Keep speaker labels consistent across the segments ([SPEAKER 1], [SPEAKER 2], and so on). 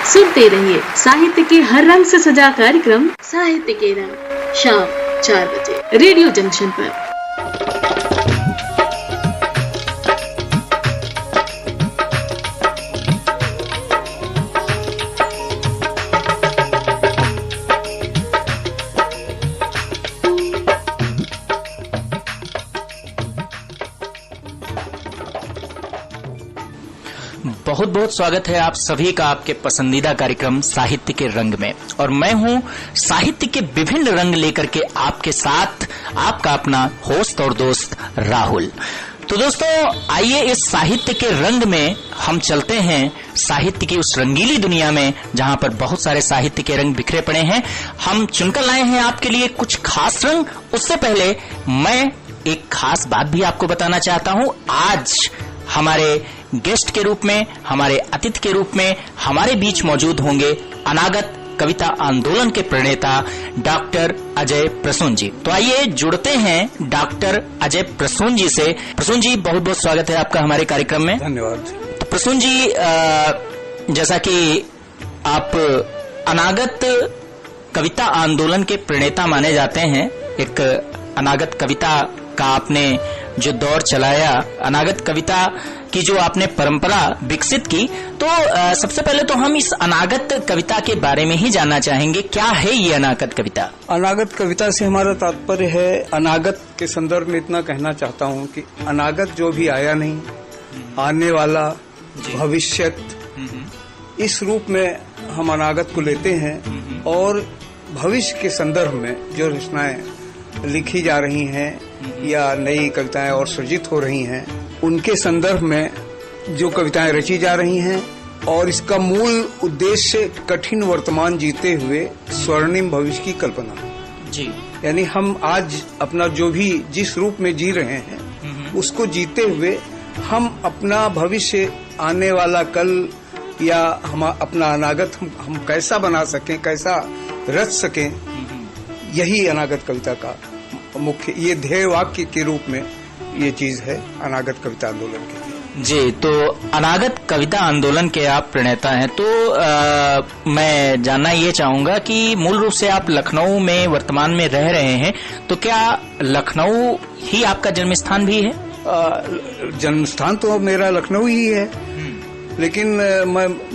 [SPEAKER 1] सुनते रहिए साहित्य के हर रंग से सजा कार्यक्रम साहित्य के रंग, शाम 4 बजे रेडियो जंक्शन पर।
[SPEAKER 2] बहुत बहुत स्वागत है आप सभी का आपके पसंदीदा कार्यक्रम साहित्य के रंग में। और मैं हूं साहित्य के विभिन्न रंग लेकर के आपके साथ आपका अपना होस्ट और दोस्त राहुल। तो दोस्तों, आइए इस साहित्य के रंग में हम चलते हैं साहित्य की उस रंगीली दुनिया में जहां पर बहुत सारे साहित्य के रंग बिखरे पड़े हैं। हम चुनकर लाए हैं आपके लिए कुछ खास रंग। उससे पहले मैं एक खास बात भी आपको बताना चाहता हूं। आज हमारे गेस्ट के रूप में, हमारे अतिथि के रूप में हमारे बीच मौजूद होंगे अनागत कविता आंदोलन के प्रणेता डॉक्टर अजय प्रसून जी। तो आइए जुड़ते हैं डॉक्टर अजय प्रसून जी से। प्रसून जी, बहुत बहुत स्वागत है आपका हमारे कार्यक्रम में।
[SPEAKER 3] धन्यवाद।
[SPEAKER 2] तो प्रसून जी, जैसा कि आप अनागत कविता आंदोलन के प्रणेता माने जाते हैं, एक अनागत कविता का आपने जो दौर चलाया, अनागत कविता की जो आपने परंपरा विकसित की, तो सबसे पहले तो हम इस अनागत कविता के बारे में ही जानना चाहेंगे। क्या है ये अनागत कविता?
[SPEAKER 3] अनागत कविता से हमारा तात्पर्य है, अनागत के संदर्भ में इतना कहना चाहता हूँ कि अनागत जो भी आया नहीं, आने वाला, भविष्यत, इस रूप में हम अनागत को लेते हैं। और भविष्य के संदर्भ में जो रचनाएं लिखी जा रही हैं या नई कविताएं और सृजित हो रही हैं, उनके संदर्भ में जो कविताएं रची जा रही हैं, और इसका मूल उद्देश्य कठिन वर्तमान जीते हुए स्वर्णिम भविष्य की कल्पना जी। यानी हम आज अपना जो भी जिस रूप में जी रहे हैं उसको जीते हुए हम अपना भविष्य, आने वाला कल या हम अपना अनागत हम कैसा बना सकें, कैसा रच सकें, यही अनागत कविता का मुख्य ये ध्येय वाक्य के रूप में ये चीज है अनागत कविता आंदोलन के लिए।
[SPEAKER 2] जी, तो अनागत कविता आंदोलन के आप प्रणेता हैं, तो मैं जानना ये चाहूंगा कि मूल रूप से आप लखनऊ में वर्तमान में रह रहे हैं, तो क्या लखनऊ ही आपका जन्म स्थान भी है?
[SPEAKER 3] जन्म स्थान तो मेरा लखनऊ ही है, लेकिन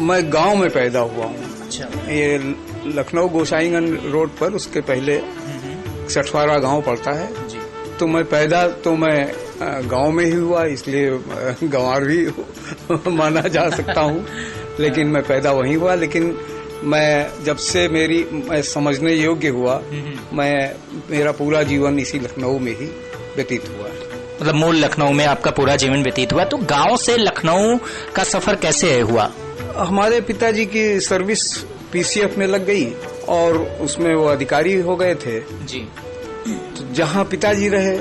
[SPEAKER 3] मैं गांव में पैदा हुआ हूँ।
[SPEAKER 2] अच्छा।
[SPEAKER 3] ये लखनऊ गोसाईगंज रोड पर, उसके पहले सठवारा गांव पड़ता है जी। तो मैं गांव में ही हुआ, इसलिए गंवार भी माना जा सकता हूँ। लेकिन मैं पैदा वहीं हुआ, लेकिन मैं जब से मैं समझने योग्य हुआ, मेरा पूरा जीवन इसी लखनऊ में ही व्यतीत हुआ।
[SPEAKER 2] मतलब मूल लखनऊ में आपका पूरा जीवन व्यतीत हुआ। तो गांव से लखनऊ का सफर कैसे हुआ?
[SPEAKER 3] हमारे पिताजी की सर्विस पीसीएफ में लग गई और उसमें वो अधिकारी हो गए थे जी। तो जहाँ पिताजी रहे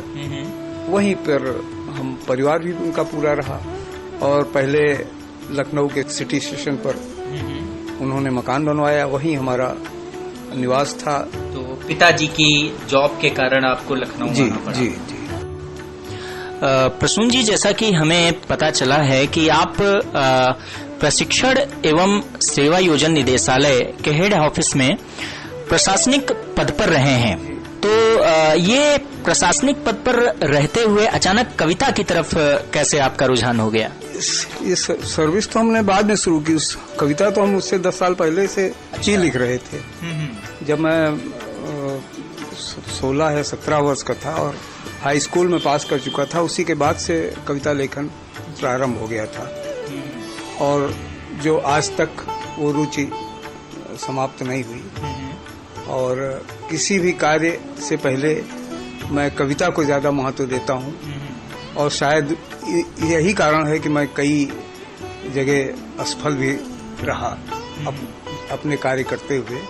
[SPEAKER 3] वहीं पर हम परिवार भी उनका पूरा रहा। और पहले लखनऊ के सिटी स्टेशन पर उन्होंने मकान बनवाया, वहीं हमारा निवास था।
[SPEAKER 2] तो पिताजी की जॉब के कारण आपको लखनऊ आना पड़ा? जी जी। प्रसून जी, जैसा कि हमें पता चला है कि आप प्रशिक्षण एवं सेवा योजन निदेशालय के हेड ऑफिस में प्रशासनिक पद पर रहे हैं, तो ये प्रशासनिक पद पर रहते हुए अचानक कविता की तरफ कैसे आपका रुझान हो गया?
[SPEAKER 3] ये सर्विस तो हमने बाद में शुरू की, कविता तो हम उससे 10 साल पहले से ही लिख रहे थे। जब मैं 16 या 17 वर्ष का था और हाई स्कूल में पास कर चुका था, उसी के बाद से कविता लेखन प्रारंभ हो गया था। और जो आज तक वो रुचि समाप्त नहीं हुई। और किसी भी कार्य से पहले मैं कविता को ज्यादा महत्व देता हूँ। और शायद यही कारण है कि मैं कई जगह असफल भी रहा। अपने कार्य करते हुए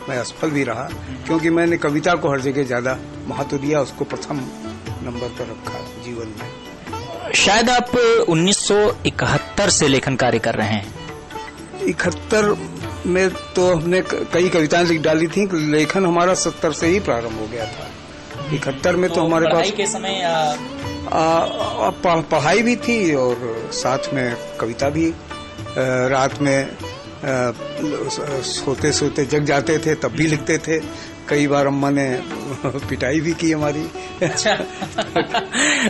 [SPEAKER 3] मैं असफल भी रहा, क्योंकि मैंने कविता को हर जगह ज्यादा महत्व दिया, उसको प्रथम नंबर पर रखा जीवन में।
[SPEAKER 2] शायद आप 1971 से लेखन कार्य कर रहे हैं।
[SPEAKER 3] 71 में तो हमने कई कविताएं लिख डाली थी, लेखन हमारा 70 से ही प्रारंभ हो गया था। 71 में तो हमारे पास
[SPEAKER 2] के समय
[SPEAKER 3] पढ़ाई भी थी और साथ में कविता भी। रात में सोते सोते जग जाते थे तब भी लिखते थे। कई बार अम्मा ने पिटाई भी की हमारी।
[SPEAKER 2] अच्छा।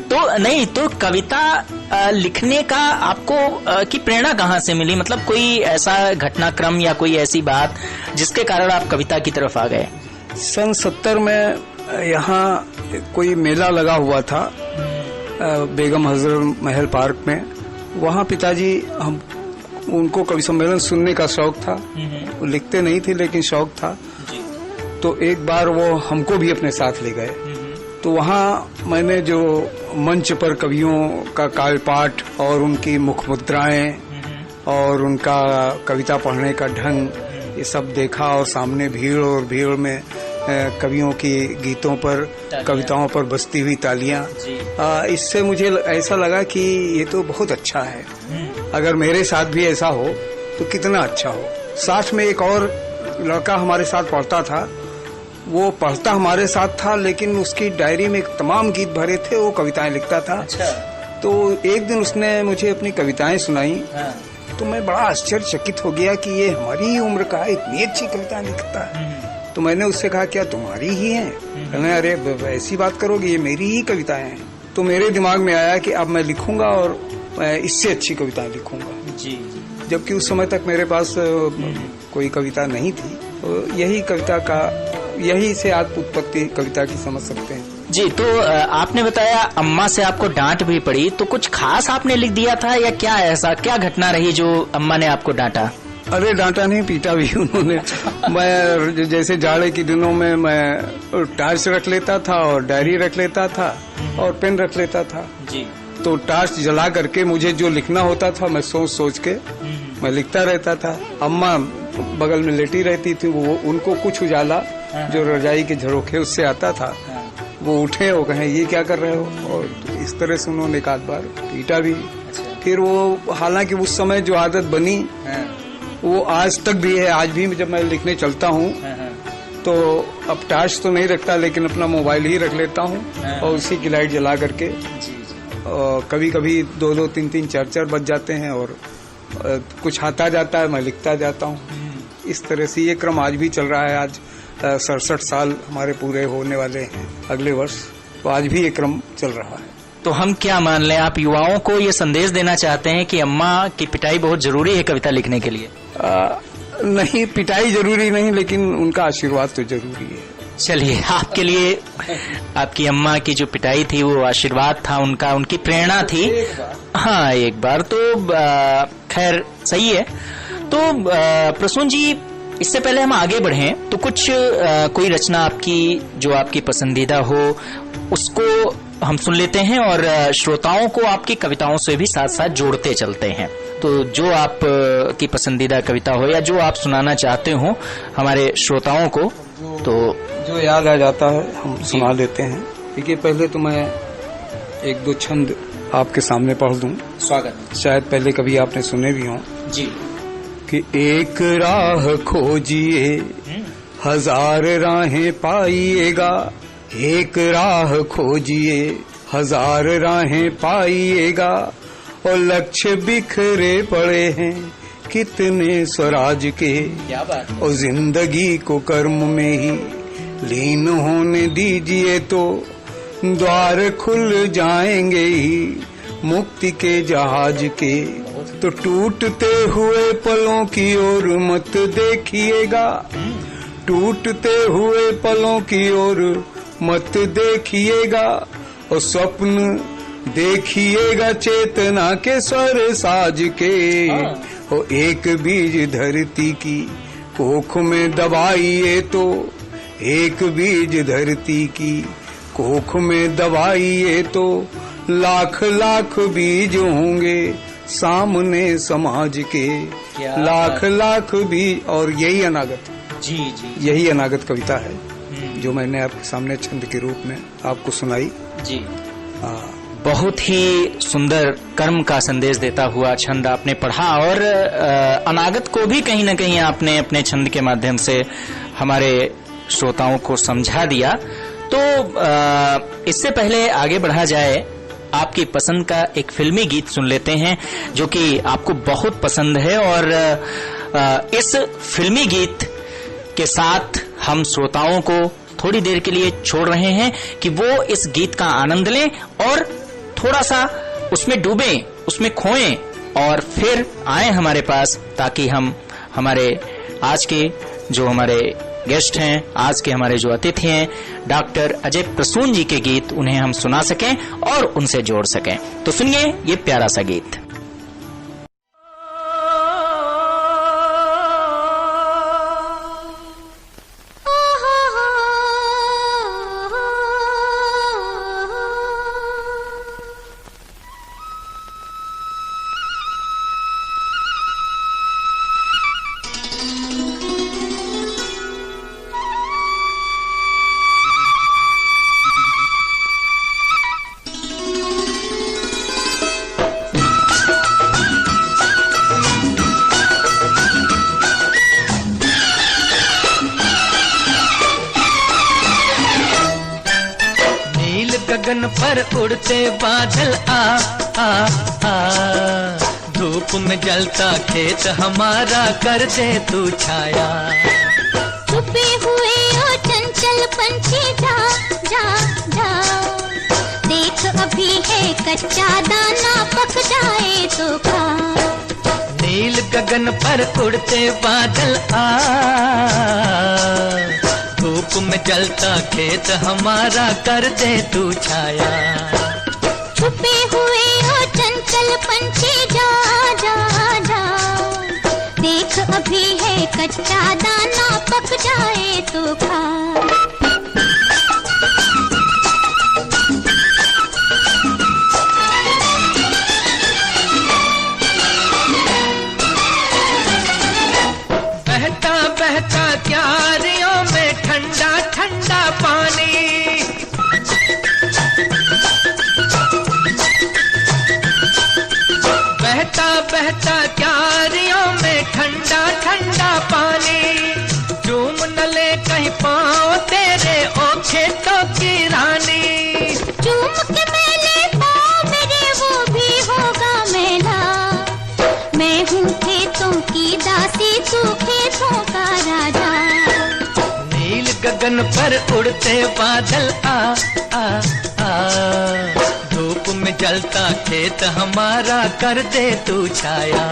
[SPEAKER 2] तो नहीं, तो कविता लिखने का आपको की प्रेरणा कहाँ से मिली? मतलब कोई ऐसा घटनाक्रम या कोई ऐसी बात जिसके कारण आप कविता की तरफ आ गए?
[SPEAKER 3] सन 70 में यहाँ कोई मेला लगा हुआ था बेगम हजरत महल पार्क में। वहाँ पिताजी उनको कवि सम्मेलन सुनने का शौक था। वो लिखते नहीं थे लेकिन शौक था। तो एक बार वो हमको भी अपने साथ ले गए। तो वहाँ मैंने जो मंच पर कवियों का काव्य पाठ और उनकी मुख मुद्राएं और उनका कविता पढ़ने का ढंग, ये सब देखा। और सामने भीड़, और भीड़ में कवियों की गीतों पर, कविताओं पर बजती हुई तालियां। इससे मुझे ऐसा लगा कि ये तो बहुत अच्छा है। अगर मेरे साथ भी ऐसा हो तो कितना अच्छा हो। साथ में एक और लड़का हमारे साथ पढ़ता था। वो पढ़ता हमारे साथ था लेकिन उसकी डायरी में तमाम गीत भरे थे, वो कविताएं लिखता था।
[SPEAKER 2] अच्छा।
[SPEAKER 3] तो एक दिन उसने मुझे अपनी कविताएं सुनाई। तो मैं बड़ा आश्चर्यचकित हो गया कि ये हमारी ही उम्र का है, इतनी अच्छी कविताएं लिखता है। तो मैंने उससे कहा, क्या तुम्हारी ही है? कहने, अरे ऐसी बात करोगे, ये मेरी ही कविताएं हैं। तो मेरे दिमाग में आया कि अब मैं लिखूंगा और इससे अच्छी कविताएं लिखूंगा।
[SPEAKER 2] जी।
[SPEAKER 3] जबकि उस समय तक मेरे पास कोई कविता नहीं थी। तो यही से आप उत्पत्ति कविता की समझ सकते हैं।
[SPEAKER 2] जी, तो आपने बताया अम्मा से आपको डांट भी पड़ी, तो कुछ खास आपने लिख दिया था या क्या? ऐसा क्या घटना रही जो अम्मा ने आपको डांटा?
[SPEAKER 3] अरे डांटा नहीं, पीटा भी उन्होंने। मैं जैसे जाड़े के दिनों में मैं टार्च रख लेता था और डायरी रख लेता था और पेन रख लेता था।
[SPEAKER 2] जी।
[SPEAKER 3] तो टार्च जला करके मुझे जो लिखना होता था मैं सोच सोच के मैं लिखता रहता था। अम्मा बगल में लेटी रहती थी। वो उनको कुछ उजाला जो रजाई के झरोखे उससे आता था, वो उठे और कहें ये क्या कर रहे हो, और इस तरह से उन्होंने एक आध बार पीटा भी। फिर वो, हालांकि उस समय जो आदत बनी वो आज तक भी है। आज भी जब मैं लिखने चलता हूँ तो अब टार्च तो नहीं रखता लेकिन अपना मोबाइल ही रख लेता हूँ और उसी की लाइट जला करके कभी कभी 2-2, 3-3, 4-4 बज जाते हैं और कुछ आता जाता है, मैं लिखता जाता हूँ। इस तरह से ये क्रम आज भी चल रहा है। आज 67 साल हमारे पूरे होने वाले हैं अगले वर्ष, तो आज भी ये क्रम चल रहा है।
[SPEAKER 2] तो हम क्या मान लें, आप युवाओं को ये संदेश देना चाहते हैं कि अम्मा की पिटाई बहुत जरूरी है कविता लिखने के लिए?
[SPEAKER 3] नहीं, पिटाई जरूरी नहीं, लेकिन उनका आशीर्वाद तो जरूरी है।
[SPEAKER 2] चलिए, आपके लिए आपकी अम्मा की जो पिटाई थी वो आशीर्वाद था उनका, उनकी प्रेरणा थी। हाँ, एक बार तो खैर सही है। तो प्रसून जी, इससे पहले हम आगे बढ़ें तो कुछ कोई रचना आपकी जो आपकी पसंदीदा हो उसको हम सुन लेते हैं और श्रोताओं को आपकी कविताओं से भी साथ साथ जोड़ते चलते हैं। तो जो आप की पसंदीदा कविता हो या जो आप सुनाना चाहते हो हमारे श्रोताओं को, तो
[SPEAKER 3] जो याद आ जाता है हम सुना लेते हैं। देखिए, पहले तो मैं 1-2 छंद आपके सामने पढ़ दूं।
[SPEAKER 2] स्वागत।
[SPEAKER 3] शायद पहले कभी आपने सुने भी हों।
[SPEAKER 2] जी।
[SPEAKER 3] कि एक राह खोजिए, 1000 राहें पाइएगा। एक राह खोजिए, 1000 राहें पाइएगा। और लक्ष्य बिखरे पड़े हैं कितने स्वराज के।
[SPEAKER 2] क्या बात।
[SPEAKER 3] और जिंदगी को कर्म में ही लीन होने दीजिए तो द्वार खुल जाएंगे ही मुक्ति के जहाज के। तो टूटते हुए पलों की ओर मत देखिएगा। टूटते हुए पलों की ओर मत देखिएगा। और स्वप्न देखिएगा चेतना के स्वर साज के। और एक बीज धरती की कोख में दबाइए तो, एक बीज धरती की कोख में दबाइए तो लाख लाख बीज होंगे सामने समाज के। लाख लाख बीज। और यही अनागत।
[SPEAKER 2] जी जी,
[SPEAKER 3] यही अनागत कविता है जो मैंने आपके सामने छंद के रूप में आपको सुनाई।
[SPEAKER 2] जी। बहुत ही सुंदर कर्म का संदेश देता हुआ छंद आपने पढ़ा और अनागत को भी कहीं न कहीं आपने अपने छंद के माध्यम से हमारे श्रोताओं को समझा दिया। तो इससे पहले आगे बढ़ा जाए, आपकी पसंद का एक फिल्मी गीत सुन लेते हैं जो कि आपको बहुत पसंद है और इस फिल्मी गीत के साथ हम श्रोताओं को थोड़ी देर के लिए छोड़ रहे हैं कि वो इस गीत का आनंद लें और थोड़ा सा उसमें डूबें, उसमें खोएं और फिर आए हमारे पास, ताकि हम हमारे आज के जो हमारे गेस्ट हैं, आज के हमारे जो अतिथि हैं, डॉक्टर अजय प्रसून जी के गीत उन्हें हम सुना सकें और उनसे जोड़ सकें। तो सुनिए ये प्यारा सा गीत।
[SPEAKER 4] गगन पर उड़ते बादल आ धूप में जलता खेत हमारा कर दे तू छाया।
[SPEAKER 5] छुपे हुए ओ चंचल पंछी जा जा जा, देख अभी है कच्चा दाना पक जाए तो खा।
[SPEAKER 4] नील गगन पर उड़ते बादल धूप में जलता खेत हमारा कर दे तू छाया।
[SPEAKER 5] छुपे हुए हो चंचल पंछी जा जा जा, देख अभी है कच्चा दाना पक जाए तो खा।
[SPEAKER 4] बहता बहता क्यारियों में ठंडा ठंडा पानी, बहता बहता क्यारियों में ठंडा ठंडा पानी। चूम न ले कहीं पाँव तेरे ओ खेतों की रानी।
[SPEAKER 5] चूम के मेले पाँव मेरे वो भी होगा मेला, मैं हूँ खेतों की दासी तू खेतों का राजा।
[SPEAKER 4] नील गगन पर उड़ते बादल धूप में जलता खेत हमारा कर दे तू छाया।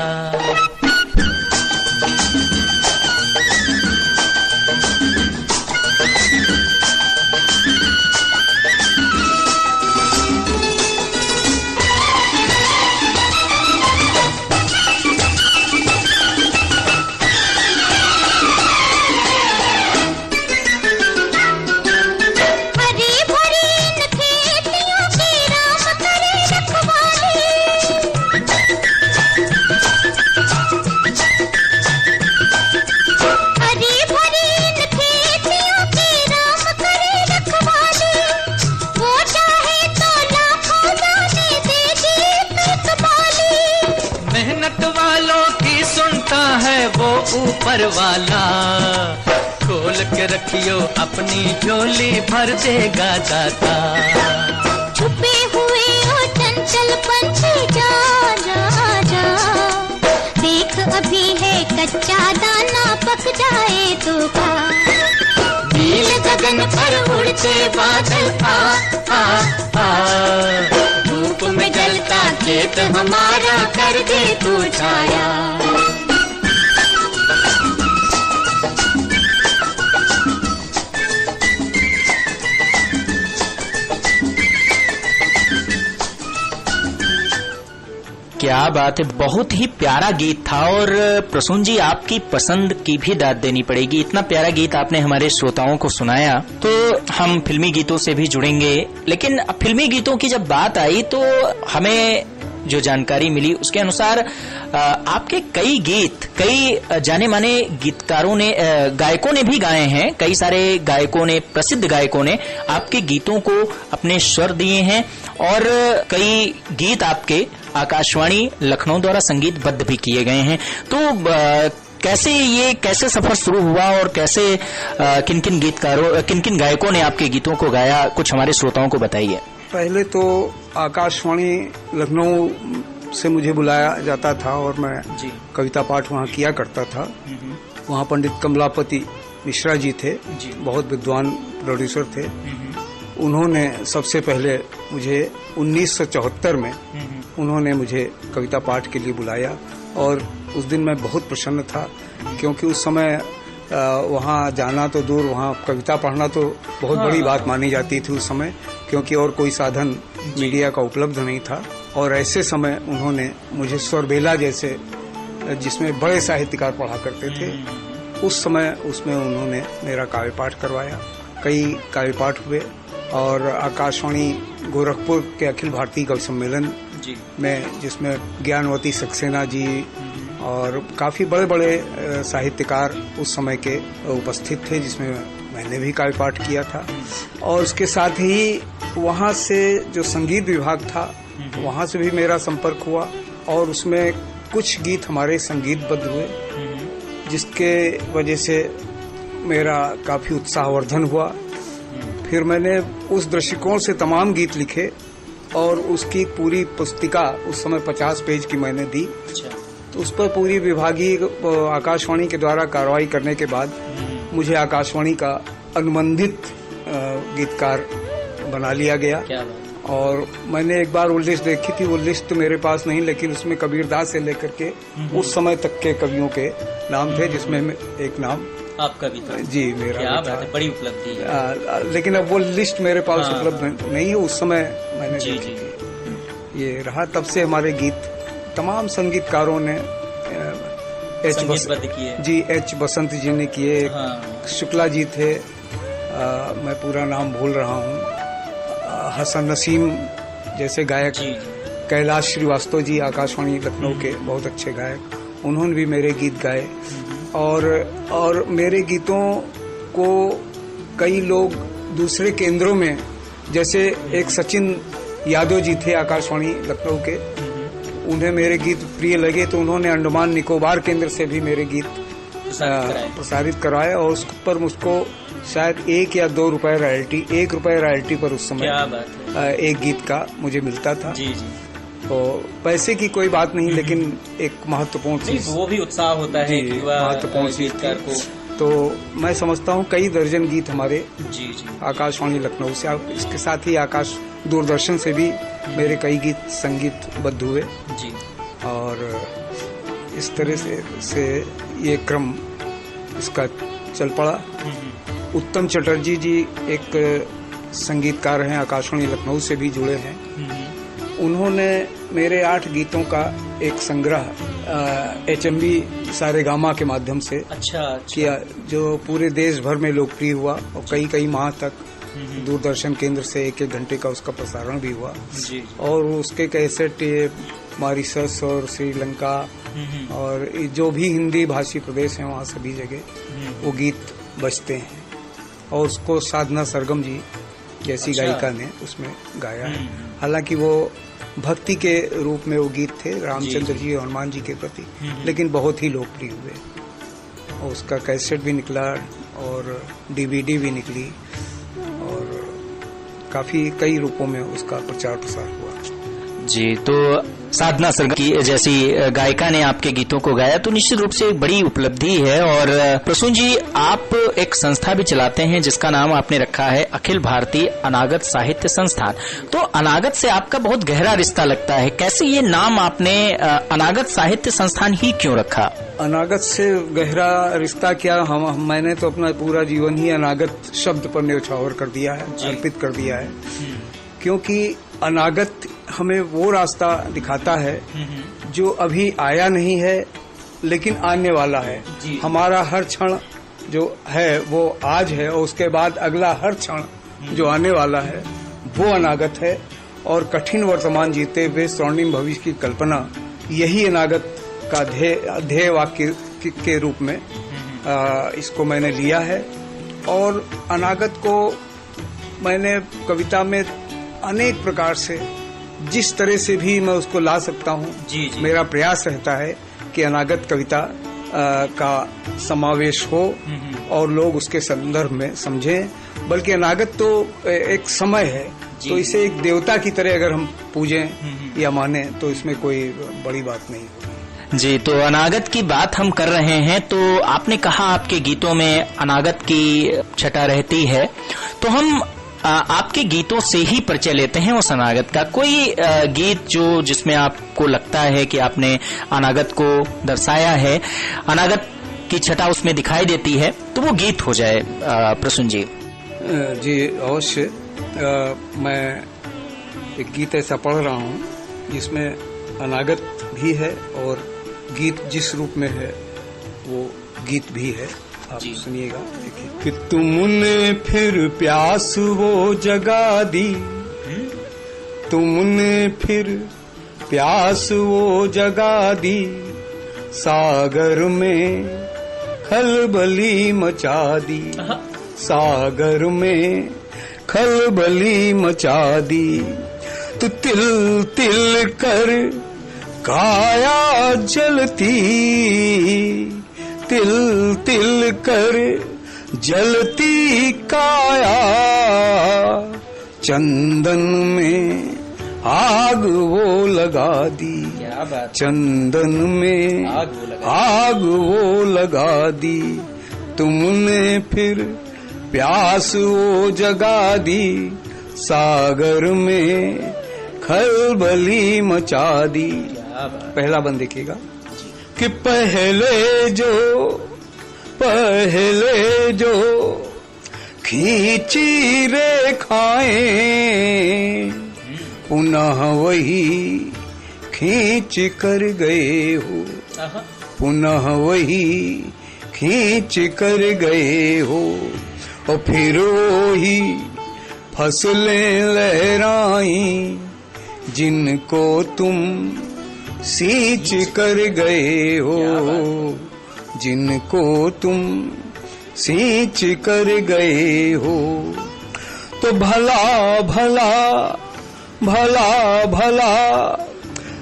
[SPEAKER 4] ऊपर वाला खोल के रखियो अपनी झोली भर देगा दाता।
[SPEAKER 5] छुपे हुए हो चंचल पंछी जा जा जा, देख अभी है कच्चा दाना पक जाए तो खा।
[SPEAKER 4] नील गगन पर उड़ते बादल धूप में जलता खेत हमारा कर दे तू छाया।
[SPEAKER 2] क्या बात है, बहुत ही प्यारा गीत था और प्रसून जी आपकी पसंद की भी दाद देनी पड़ेगी। इतना प्यारा गीत आपने हमारे श्रोताओं को सुनाया, तो हम फिल्मी गीतों से भी जुड़ेंगे। लेकिन फिल्मी गीतों की जब बात आई तो हमें जो जानकारी मिली उसके अनुसार आपके कई गीत कई जाने माने गीतकारों ने गायकों ने भी गाए हैं। कई सारे गायकों ने, प्रसिद्ध गायकों ने आपके गीतों को अपने स्वर दिए हैं और कई गीत आपके आकाशवाणी लखनऊ द्वारा संगीतबद्ध भी किए गए हैं। तो कैसे सफर शुरू हुआ और कैसे किन किन गायकों ने आपके गीतों को गाया, कुछ हमारे श्रोताओं को बताइए।
[SPEAKER 3] पहले तो आकाशवाणी लखनऊ से मुझे बुलाया जाता था और मैं कविता पाठ वहाँ किया करता था। वहाँ पंडित कमलापति मिश्रा जी थे, बहुत विद्वान प्रोड्यूसर थे। उन्होंने सबसे पहले मुझे 1974 में उन्होंने मुझे कविता पाठ के लिए बुलाया और उस दिन मैं बहुत प्रसन्न था, क्योंकि उस समय वहाँ जाना तो दूर, वहाँ कविता पढ़ना तो बहुत बड़ी बात मानी जाती थी उस समय, क्योंकि और कोई साधन मीडिया का उपलब्ध नहीं था। और ऐसे समय उन्होंने मुझे स्वरबेला जैसे, जिसमें बड़े साहित्यकार पढ़ा करते थे, उस समय उसमें उन्होंने मेरा काव्य पाठ करवाया। कई काव्य पाठ हुए और आकाशवाणी गोरखपुर के अखिल भारतीय कवि सम्मेलन में, जिसमें ज्ञानवती सक्सेना जी और काफी बड़े बड़े साहित्यकार उस समय के उपस्थित थे, जिसमें मैंने भी काव्य पाठ किया था। और उसके साथ ही वहाँ से जो संगीत विभाग था, वहाँ से भी मेरा संपर्क हुआ और उसमें कुछ गीत हमारे संगीतबद्ध हुए, जिसके वजह से मेरा काफी उत्साहवर्धन हुआ। फिर मैंने उस दृष्टिकोण से तमाम गीत लिखे और उसकी पूरी पुस्तिका उस समय 50 पेज की मैंने दी। तो उस पर पूरी विभागीय आकाशवाणी के द्वारा कार्रवाई करने के बाद मुझे आकाशवाणी का अनुबंधित गीतकार बना लिया गया। और मैंने एक बार वो लिस्ट देखी थी, वो लिस्ट मेरे पास नहीं, लेकिन उसमें कबीरदास से लेकर के उस समय तक के कवियों के नाम थे, जिसमें एक नाम
[SPEAKER 2] आपका भी था।
[SPEAKER 3] जी, मेरा
[SPEAKER 2] क्या
[SPEAKER 3] भी था।
[SPEAKER 2] बड़ी उपलब्धि है।
[SPEAKER 3] लेकिन अब वो लिस्ट मेरे पास उपलब्ध नहीं है, उस समय मैंने
[SPEAKER 2] जी
[SPEAKER 3] देखी थी। ये रहा, तब से हमारे गीत तमाम संगीतकारों ने एच बसंत जी ने किए, शुक्ला जी थे, मैं पूरा नाम भूल रहा हूँ, हसन नसीम जैसे गायक, कैलाश श्रीवास्तव जी आकाशवाणी लखनऊ के बहुत अच्छे गायक, उन्होंने भी मेरे गीत गाए। और मेरे गीतों को कई लोग दूसरे केंद्रों में, जैसे एक सचिन यादव जी थे आकाशवाणी लखनऊ के, उन्हें मेरे गीत प्रिय लगे तो उन्होंने अंडमान निकोबार केंद्र से भी मेरे गीत प्रसारित कराए और उस पर मुझको शायद 1 या 2 रुपए रॉयल्टी, 1 रुपए रॉयल्टी पर उस समय एक गीत का मुझे मिलता था। तो पैसे की कोई बात नहीं, लेकिन एक महत्वपूर्ण चीज,
[SPEAKER 2] वो भी उत्साह होता है कि
[SPEAKER 3] महत्वपूर्ण चीज को। तो मैं समझता हूँ कई दर्जन गीत हमारे आकाशवाणी लखनऊ से, इसके साथ ही आकाश दूरदर्शन से भी मेरे कई गीत संगीतबद्ध हुए। और इस तरह से ये क्रम इसका चल पड़ा। उत्तम चटर्जी जी एक संगीतकार हैं, आकाशवाणी लखनऊ से भी जुड़े हैं। उन्होंने मेरे 8 गीतों का एक संग्रह HMB सारेगामा के माध्यम से किया, जो पूरे देश भर में लोकप्रिय हुआ और कई माह तक दूरदर्शन केंद्र से 1-1 घंटे का उसका प्रसारण भी हुआ। और उसके कैसेट मॉरिशस और श्रीलंका और जो भी हिंदी भाषी प्रदेश हैं, वहाँ सभी जगह वो गीत बजते हैं। और उसको साधना सरगम जी जैसी गायिका ने उसमें गाया है। हालांकि वो भक्ति के रूप में वो गीत थे रामचंद्र जी और हनुमान जी के प्रति, लेकिन बहुत ही लोकप्रिय हुए। और उसका कैसेट भी निकला और DVD भी निकली और काफी कई रूपों में उसका प्रचार प्रसार हुआ।
[SPEAKER 2] जी, तो साधना सरगम की जैसी गायिका ने आपके गीतों को गाया तो निश्चित रूप से एक बड़ी उपलब्धि है। और प्रसून जी, आप एक संस्था भी चलाते हैं जिसका नाम आपने रखा है अखिल भारतीय अनागत साहित्य संस्थान। तो अनागत से आपका बहुत गहरा रिश्ता लगता है, कैसे ये नाम आपने अनागत साहित्य संस्थान ही क्यों रखा?
[SPEAKER 3] अनागत से गहरा रिश्ता क्या, मैंने तो अपना पूरा जीवन ही अनागत शब्द पर न्यौछावर कर दिया है, अर्पित कर दिया है। क्योंकि अनागत हमें वो रास्ता दिखाता है जो अभी आया नहीं है लेकिन आने वाला है। हमारा हर क्षण जो है वो आज है और उसके बाद अगला हर क्षण जो आने वाला है वो अनागत है। और कठिन वर्तमान जीते हुए स्वर्णिम भविष्य की कल्पना, यही अनागत का ध्येय वाक्य के रूप में इसको मैंने लिया है। और अनागत को मैंने कविता में अनेक प्रकार से, जिस तरह से भी मैं उसको ला सकता हूँ, मेरा प्रयास रहता है कि अनागत कविता का समावेश हो और लोग उसके संदर्भ में समझें। बल्कि अनागत तो एक समय है तो इसे एक देवता की तरह अगर हम पूजें या माने तो इसमें कोई बड़ी बात नहीं होगी।
[SPEAKER 2] जी, तो अनागत की बात हम कर रहे हैं, तो आपने कहा आपके गीतों में अनागत की छटा रहती है, तो हम आपके गीतों से ही परिचय लेते हैं उस अनागत का। कोई गीत जो जिसमें आपको लगता है कि आपने अनागत को दर्शाया है, अनागत की छटा उसमें दिखाई देती है, तो वो गीत हो जाए प्रसून जी।
[SPEAKER 3] जी अवश्य। मैं एक गीत ऐसा पढ़ रहा हूँ जिसमें अनागत भी है और गीत जिस रूप में है वो गीत भी है। आप सुनिएगा, देखिए। कि तुमने फिर प्यास वो जगा दी, तुमने फिर प्यास वो जगा दी, सागर में खलबली मचा दी, सागर में खलबली मचा दी। तो तिल तिल कर काया जलती, तिल तिल कर जलती काया, चंदन में आग वो लगा दी, चंदन में आग वो लगा दी। तुमने फिर प्यास वो जगा दी, सागर में खलबली मचा दी। पहला बंद देखिएगा कि पहले जो खींची रेखाएं, पुनः वही खींच कर गए हो, पुनः वही खींच कर गए हो। और फिर वही फसलें लहराई, जिनको तुम सींच कर गए हो, जिनको तुम सींच कर गए हो। तो भला भला भला भला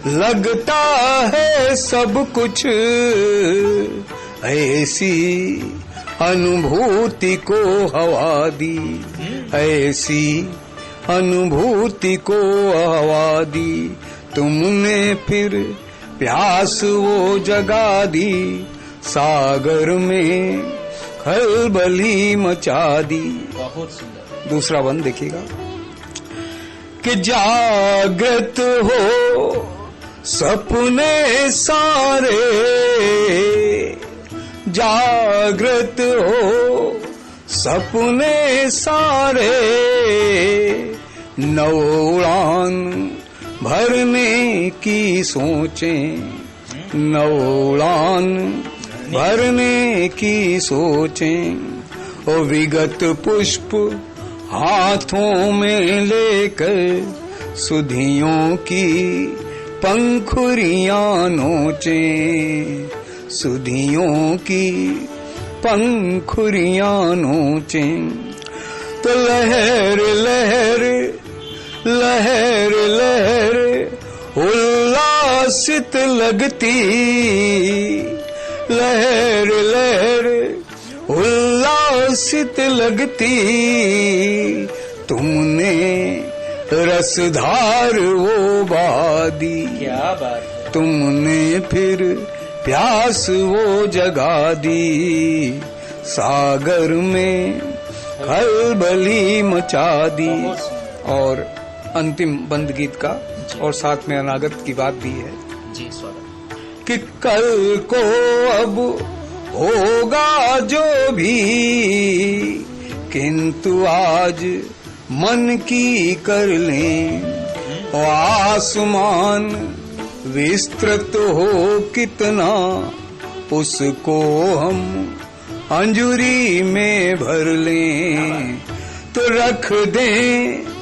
[SPEAKER 3] लगता है सब कुछ, ऐसी अनुभूति को हवा दी, ऐसी अनुभूति को हवा दी। तुमने फिर प्यास वो जगा दी, सागर में खलबली मचा दी।
[SPEAKER 2] बहुत सुंदर।
[SPEAKER 3] दूसरा बंद देखिएगा कि जागृत हो सपने सारे, जागृत हो सपने सारे, नव उड़ान भरने की सोचें, नव उड़ान भरने की सोचें। और विगत पुष्प हाथों में लेकर सुधियों की पंखुरियां नोचें, सुधियों की पंखुरियां नोचें। तो लहर लहर लहर लहर उल्लासित लगती, लहर लहर उल्लासित लगती। तुमने रसधार वो बादी,
[SPEAKER 2] क्या बात है।
[SPEAKER 3] तुमने फिर प्यास वो जगा दी, सागर में खलबली मचा दी। और अंतिम बंद गीत का और साथ में अनागत की बात भी है
[SPEAKER 2] जी, स्वागत।
[SPEAKER 3] कि कल को अब होगा जो भी, किंतु आज मन की कर लें। और आसमान विस्तृत हो कितना, उसको हम अंजुरी में भर लें। तो रख दें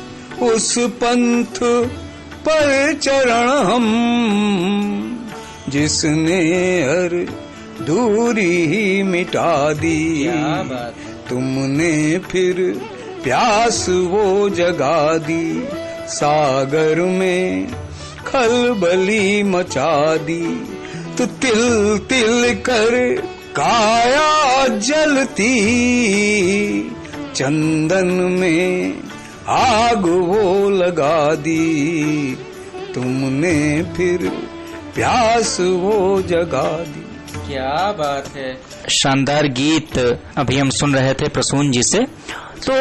[SPEAKER 3] उस पंथ पर चरण हम, जिसने हर दूरी ही मिटा दी। तुमने फिर प्यास वो जगा दी, सागर में खलबली मचा दी। तो तिल तिल कर काया जलती, चंदन में आग वो लगा दी, तुमने फिर प्यास वो जगा दी।
[SPEAKER 2] क्या बात है। शानदार गीत अभी हम सुन रहे थे प्रसून जी से। तो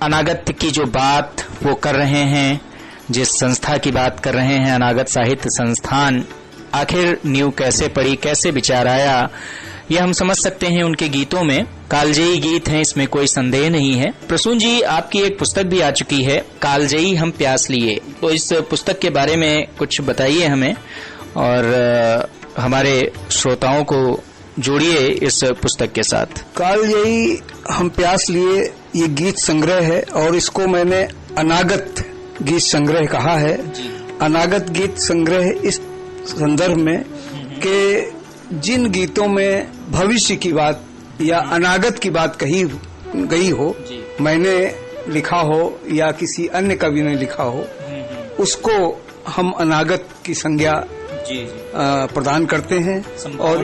[SPEAKER 2] अनागत की जो बात वो कर रहे हैं, जिस संस्था की बात कर रहे हैं, अनागत साहित्य संस्थान, आखिर नींव कैसे पड़ी, कैसे विचार आया, ये हम समझ सकते हैं उनके गीतों में। कालजयी गीत हैं, इसमें कोई संदेह नहीं है। प्रसून जी, आपकी एक पुस्तक भी आ चुकी है, कालजयी हम प्यास लिए। तो इस पुस्तक के बारे में कुछ बताइए हमें और हमारे श्रोताओं को जोड़िए इस पुस्तक के साथ।
[SPEAKER 3] कालजयी हम प्यास लिए ये गीत संग्रह है और इसको मैंने अनागत गीत संग्रह कहा है। अनागत गीत संग्रह इस संदर्भ में कि जिन गीतों में भविष्य की बात या अनागत की बात कही गई हो, मैंने लिखा हो या किसी अन्य कवि ने लिखा हो, उसको हम अनागत की संज्ञा प्रदान करते हैं। और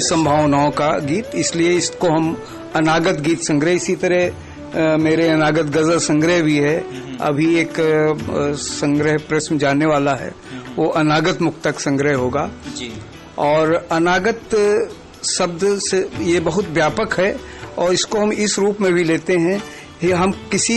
[SPEAKER 3] संभावनाओं का गीत, इसलिए इसको हम अनागत गीत संग्रह। इसी तरह मेरे अनागत गजल संग्रह भी है। अभी एक संग्रह प्रेस में जाने वाला है, वो अनागत मुक्तक संग्रह होगा। और अनागत शब्द से ये बहुत व्यापक है और इसको हम इस रूप में भी लेते हैं। ये हम किसी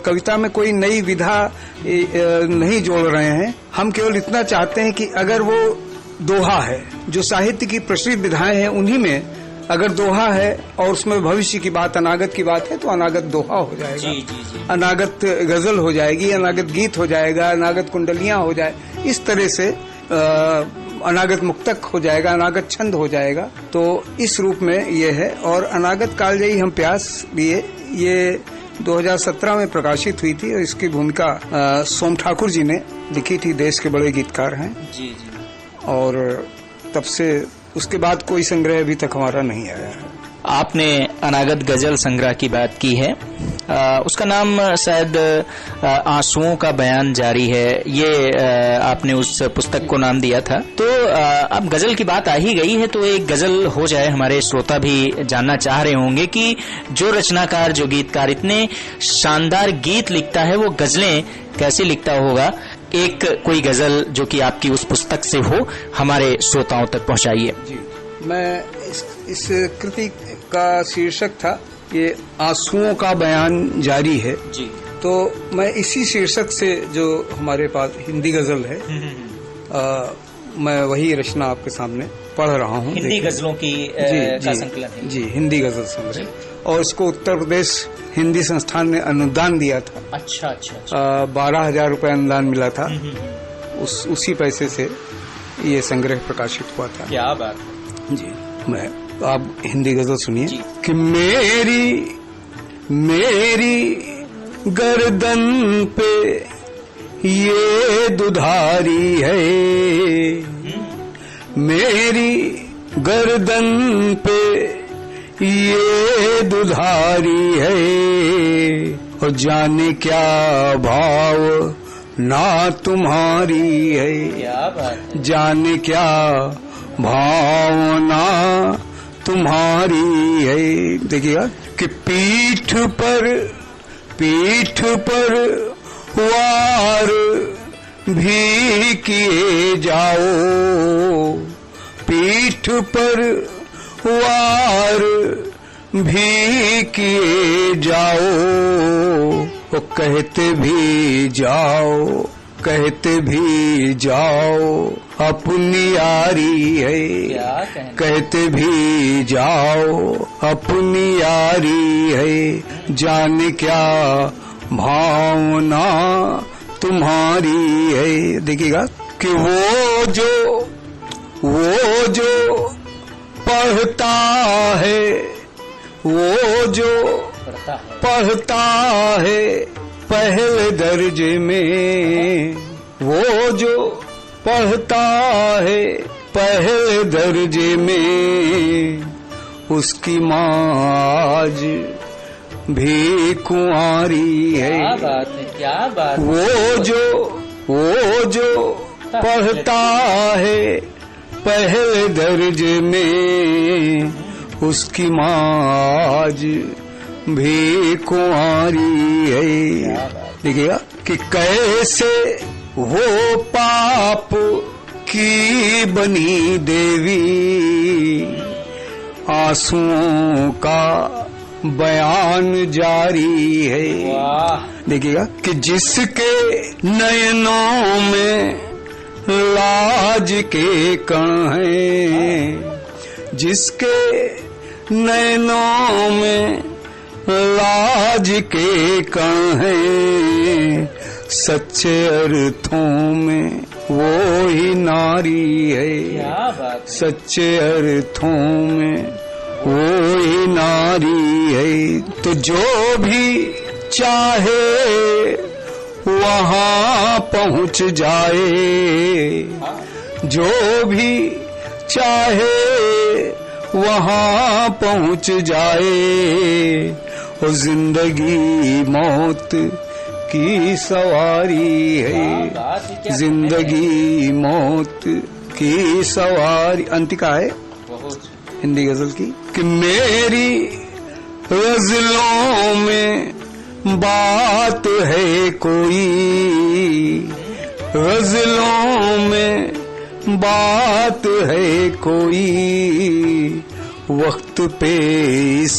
[SPEAKER 3] कविता में कोई नई विधा नहीं जोड़ रहे हैं। हम केवल इतना चाहते हैं कि अगर वो दोहा है, जो साहित्य की प्रचलित विधाएं हैं उन्हीं में अगर दोहा है और उसमें भविष्य की बात, अनागत की बात है, तो अनागत दोहा हो जाएगा, अनागत गजल हो जाएगी, अनागत गीत हो जाएगा, अनागत कुंडलियां हो जाए, इस तरह से अनागत मुक्तक हो जाएगा, अनागत छंद हो जाएगा। तो इस रूप में ये है। और अनागत कालजयी हम प्यास लिए ये 2017 में प्रकाशित हुई थी और इसकी भूमिका सोम ठाकुर जी ने लिखी थी, देश के बड़े गीतकार हैं। और तब से उसके बाद कोई संग्रह अभी तक हमारा नहीं आया है।
[SPEAKER 2] आपने अनागत गजल संग्रह की बात की है, उसका नाम शायद आंसुओं का बयान जारी है, ये आपने उस पुस्तक को नाम दिया था। तो अब गजल की बात आ ही गई है तो एक गजल हो जाए। हमारे श्रोता भी जानना चाह रहे होंगे कि जो रचनाकार, जो गीतकार इतने शानदार गीत लिखता है, वो गजलें कैसे लिखता होगा। एक कोई गजल जो कि आपकी उस पुस्तक से हो, हमारे श्रोताओं तक पहुंचाइए।
[SPEAKER 3] जी, मैं इस कृति का शीर्षक था ये आंसुओं का बयान जारी है। जी। तो मैं इसी शीर्षक से, जो हमारे पास हिंदी गजल है, मैं वही रचना आपके सामने पढ़ रहा हूँ।
[SPEAKER 2] हिंदी गजलों की का संकलन है।
[SPEAKER 3] जी, हिंदी गजल संग्रह, और इसको उत्तर प्रदेश हिंदी संस्थान ने अनुदान दिया था।
[SPEAKER 2] अच्छा।
[SPEAKER 3] 12,000 रुपए अनुदान मिला था। उसी पैसे से ये संग्रह प्रकाशित हुआ था।
[SPEAKER 2] क्या बात है।
[SPEAKER 3] जी, मैं आप हिंदी गजल सुनिए कि मेरी गर्दन पे ये दुधारी है, मेरी गर्दन पे ये दुधारी है, और जाने क्या भाव ना तुम्हारी है।
[SPEAKER 2] क्या बात है। जाने
[SPEAKER 3] क्या भावना तुम्हारी है। देखिएगा कि पीठ पर वार भी किए जाओ, पीठ पर वार भी किए जाओ, वो कहते भी जाओ अपनी यारी है, कहते भी जाओ अपनी यारी है, जाने क्या भावना तुम्हारी है। देखिएगा कि वो जो पढ़ता है, वो जो पढ़ता है पहले दर्जे में, वो जो पढ़ता है पहले दर्जे में, उसकी माँ आज भी कुंवारी है।
[SPEAKER 2] क्या बात।
[SPEAKER 3] वो जो पढ़ता है पहले दर्जे में, उसकी माँ आज भी कुंवारी है। देखिएगा कि कैसे वो पाप की बनी देवी, आंसुओं का बयान जारी है। देखिएगा कि जिसके नयनों में लाज के कण हैं, जिसके नयनों में लाज के कण हैं, सच्चे अर्थों में वो ही नारी है। सच्चे अर्थों में वो ही नारी है। तो जो भी चाहे वहाँ पहुँच जाए, जो भी चाहे वहाँ पहुँच जाए, वो जिंदगी मौत की सवारी है। जिंदगी मौत की सवारी। अंतिका है हिंदी गजल की कि मेरी गजलों में बात है कोई, गजलों में बात है कोई, वक्त पे इस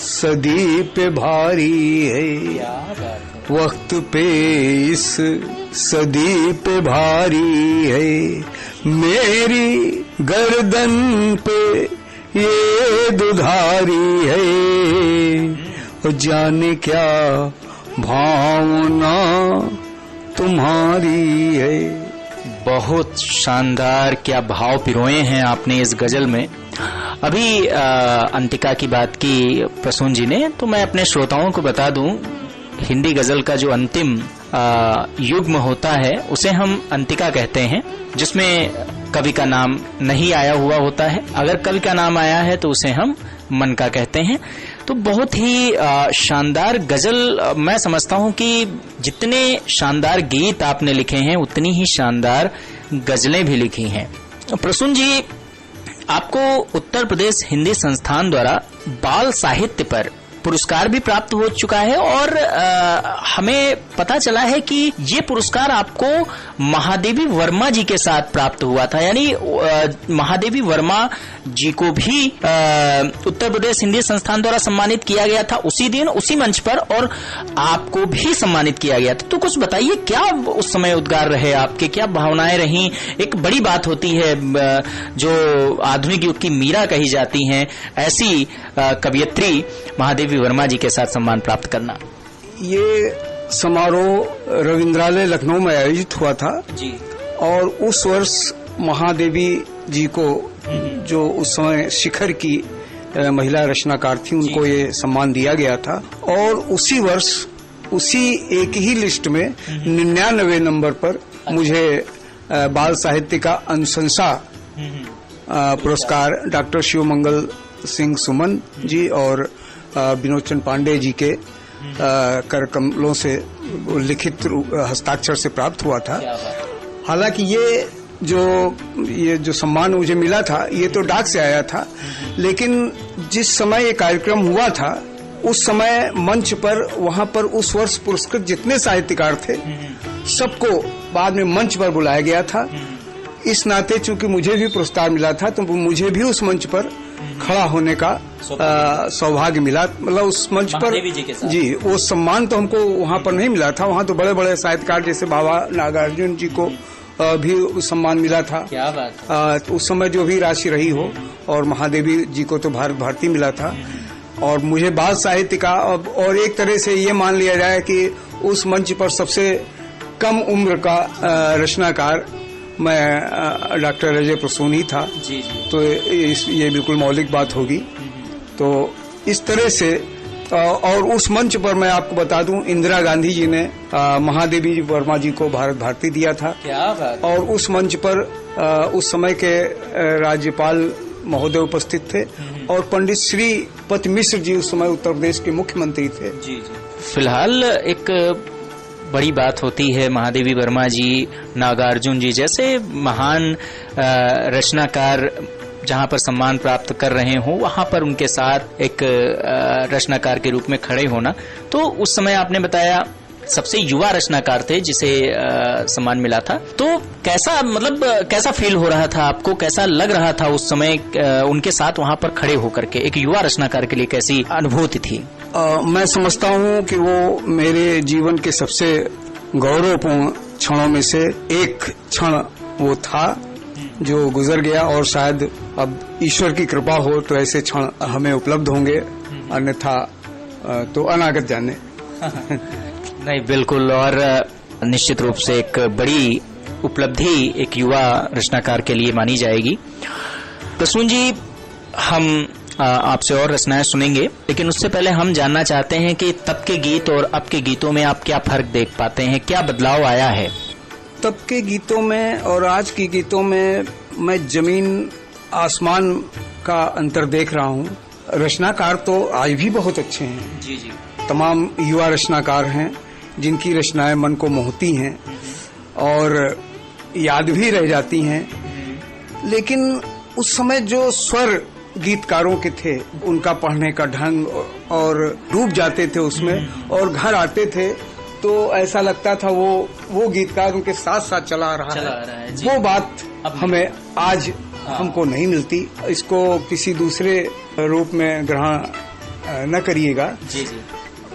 [SPEAKER 3] सदी पे भारी है। वक्त पे इस सदी पे भारी है। मेरी गर्दन पे ये दुधारी है, जाने क्या भावना तुम्हारी है।
[SPEAKER 2] बहुत शानदार, क्या भाव पिरोए हैं आपने इस गजल में। अभी अंतिका की बात की प्रसून जी ने, तो मैं अपने श्रोताओं को बता दूं, हिंदी गजल का जो अंतिम युग्म होता है उसे हम अंतिका कहते हैं, जिसमें कवि का नाम नहीं आया हुआ होता है। अगर कवि का नाम आया है तो उसे हम मन का कहते हैं। तो बहुत ही शानदार गजल। मैं समझता हूं कि जितने शानदार गीत आपने लिखे हैं उतनी ही शानदार गजलें भी लिखी हैं। प्रसून जी, आपको उत्तर प्रदेश हिंदी संस्थान द्वारा बाल साहित्य पर पुरस्कार भी प्राप्त हो चुका है, और हमें पता चला है कि ये पुरस्कार आपको महादेवी वर्मा जी के साथ प्राप्त हुआ था। यानी महादेवी वर्मा जी को भी उत्तर प्रदेश हिंदी संस्थान द्वारा सम्मानित किया गया था उसी दिन, उसी मंच पर, और आपको भी सम्मानित किया गया था। तो कुछ बताइए, क्या उस समय उद्गार रहे आपके, क्या भावनाएं रहीं? एक बड़ी बात होती है जो आधुनिक युग की मीरा कही जाती हैं, ऐसी कवयित्री महादेवी वर्मा जी के साथ सम्मान प्राप्त करना।
[SPEAKER 3] ये समारोह रविंद्रालय लखनऊ में आयोजित हुआ था
[SPEAKER 2] जी,
[SPEAKER 3] और उस वर्ष महादेवी जी को, जो उस समय शिखर की महिला रचनाकार थी, उनको ये सम्मान दिया गया था। और उसी वर्ष उसी एक ही लिस्ट में 99 नंबर पर मुझे बाल साहित्य का अनुशंसा पुरस्कार डॉक्टर शिवमंगल सिंह सुमन जी और विनोद चंद पांडे जी के कर कमलों से लिखित हस्ताक्षर से प्राप्त हुआ था। हालांकि ये जो सम्मान मुझे मिला था ये तो डाक से आया था, लेकिन जिस समय ये कार्यक्रम हुआ था उस समय मंच पर, वहां पर उस वर्ष पुरस्कृत जितने साहित्यकार थे सबको बाद में मंच पर बुलाया गया था। इस नाते चूंकि मुझे भी पुरस्कार मिला था तो मुझे भी उस मंच पर खड़ा होने का सौभाग्य मिला। मतलब उस मंच पर जी, वो सम्मान तो हमको वहाँ पर नहीं मिला था, वहाँ तो बड़े बड़े साहित्यकार जैसे बाबा नागार्जुन जी को भी सम्मान मिला था।
[SPEAKER 2] क्या बात।
[SPEAKER 3] उस समय जो भी राशि रही हो, और महादेवी जी को तो भारत भारती मिला था, और मुझे बाल साहित्य का, और एक तरह से ये मान लिया जाए कि उस मंच पर सबसे कम उम्र का रचनाकार मैं डॉक्टर अजय प्रसून ही था।
[SPEAKER 2] जी जी।
[SPEAKER 3] तो ये बिल्कुल मौलिक बात होगी। तो इस तरह से, और उस मंच पर मैं आपको बता दूं, इंदिरा गांधी जी ने महादेवी वर्मा जी को भारत भारती दिया था।
[SPEAKER 2] क्या बात।
[SPEAKER 3] और उस मंच पर उस समय के राज्यपाल महोदय उपस्थित थे, और पंडित श्री पत मिश्र जी उस समय उत्तर प्रदेश के मुख्यमंत्री थे।
[SPEAKER 2] जी जी। फिलहाल एक बड़ी बात होती है, महादेवी वर्मा जी, नागार्जुन जी जैसे महान रचनाकार जहां पर सम्मान प्राप्त कर रहे हो वहां पर उनके साथ एक रचनाकार के रूप में खड़े होना। तो उस समय आपने बताया सबसे युवा रचनाकार थे जिसे सम्मान मिला था। तो कैसा मतलब कैसा फील हो रहा था आपको, कैसा लग रहा था उस समय उनके साथ वहां पर खड़े होकर के? एक युवा रचनाकार के लिए कैसी अनुभूति थी?
[SPEAKER 3] मैं समझता हूँ कि वो मेरे जीवन के सबसे गौरवपूर्ण क्षणों में से एक क्षण वो था जो गुजर गया, और शायद अब ईश्वर की कृपा हो तो ऐसे क्षण हमें उपलब्ध होंगे, अन्यथा तो अनागत जाने।
[SPEAKER 2] नहीं, बिल्कुल, और निश्चित रूप से एक बड़ी उपलब्धि एक युवा रचनाकार के लिए मानी जाएगी। प्रसून जी, हम आपसे और रचनाएं सुनेंगे, लेकिन उससे पहले हम जानना चाहते हैं कि तब के गीत और अब के गीतों में आप क्या फर्क देख पाते हैं, क्या बदलाव आया है?
[SPEAKER 3] तब के गीतों में और आज के गीतों में मैं जमीन आसमान का अंतर देख रहा हूँ। रचनाकार तो आज भी बहुत अच्छे हैं,
[SPEAKER 2] जी जी,
[SPEAKER 3] तमाम युवा रचनाकार हैं जिनकी रचनाएं मन को मोहती हैं और याद भी रह जाती हैं। लेकिन उस समय जो स्वर गीतकारों के थे, उनका पढ़ने का ढंग, और डूब जाते थे उसमें, और घर आते थे तो ऐसा लगता था वो गीतकार उनके साथ साथ चला रहा है। वो बात हमें आज हमको नहीं मिलती। इसको किसी दूसरे रूप में ग्रहण न करिएगा।
[SPEAKER 2] जी जी।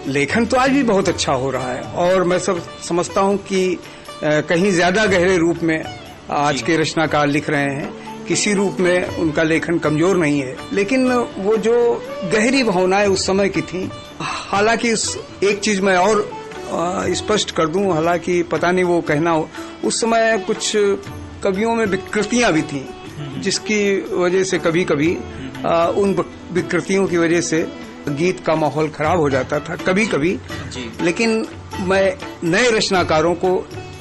[SPEAKER 3] लेखन तो आज भी बहुत अच्छा हो रहा है, और मैं सब समझता हूँ कि कहीं ज्यादा गहरे रूप में आज के रचनाकार लिख रहे हैं। किसी रूप में उनका लेखन कमजोर नहीं है, लेकिन वो जो गहरी भावनाएं उस समय की थी। हालांकि एक चीज मैं और स्पष्ट कर दूं, हालांकि पता नहीं वो कहना हो, उस समय कुछ कवियों में विकृतियां भी थी, जिसकी वजह से कभी कभी उन विकृतियों की वजह से गीत का माहौल खराब हो जाता था कभी कभी। लेकिन मैं नए रचनाकारों को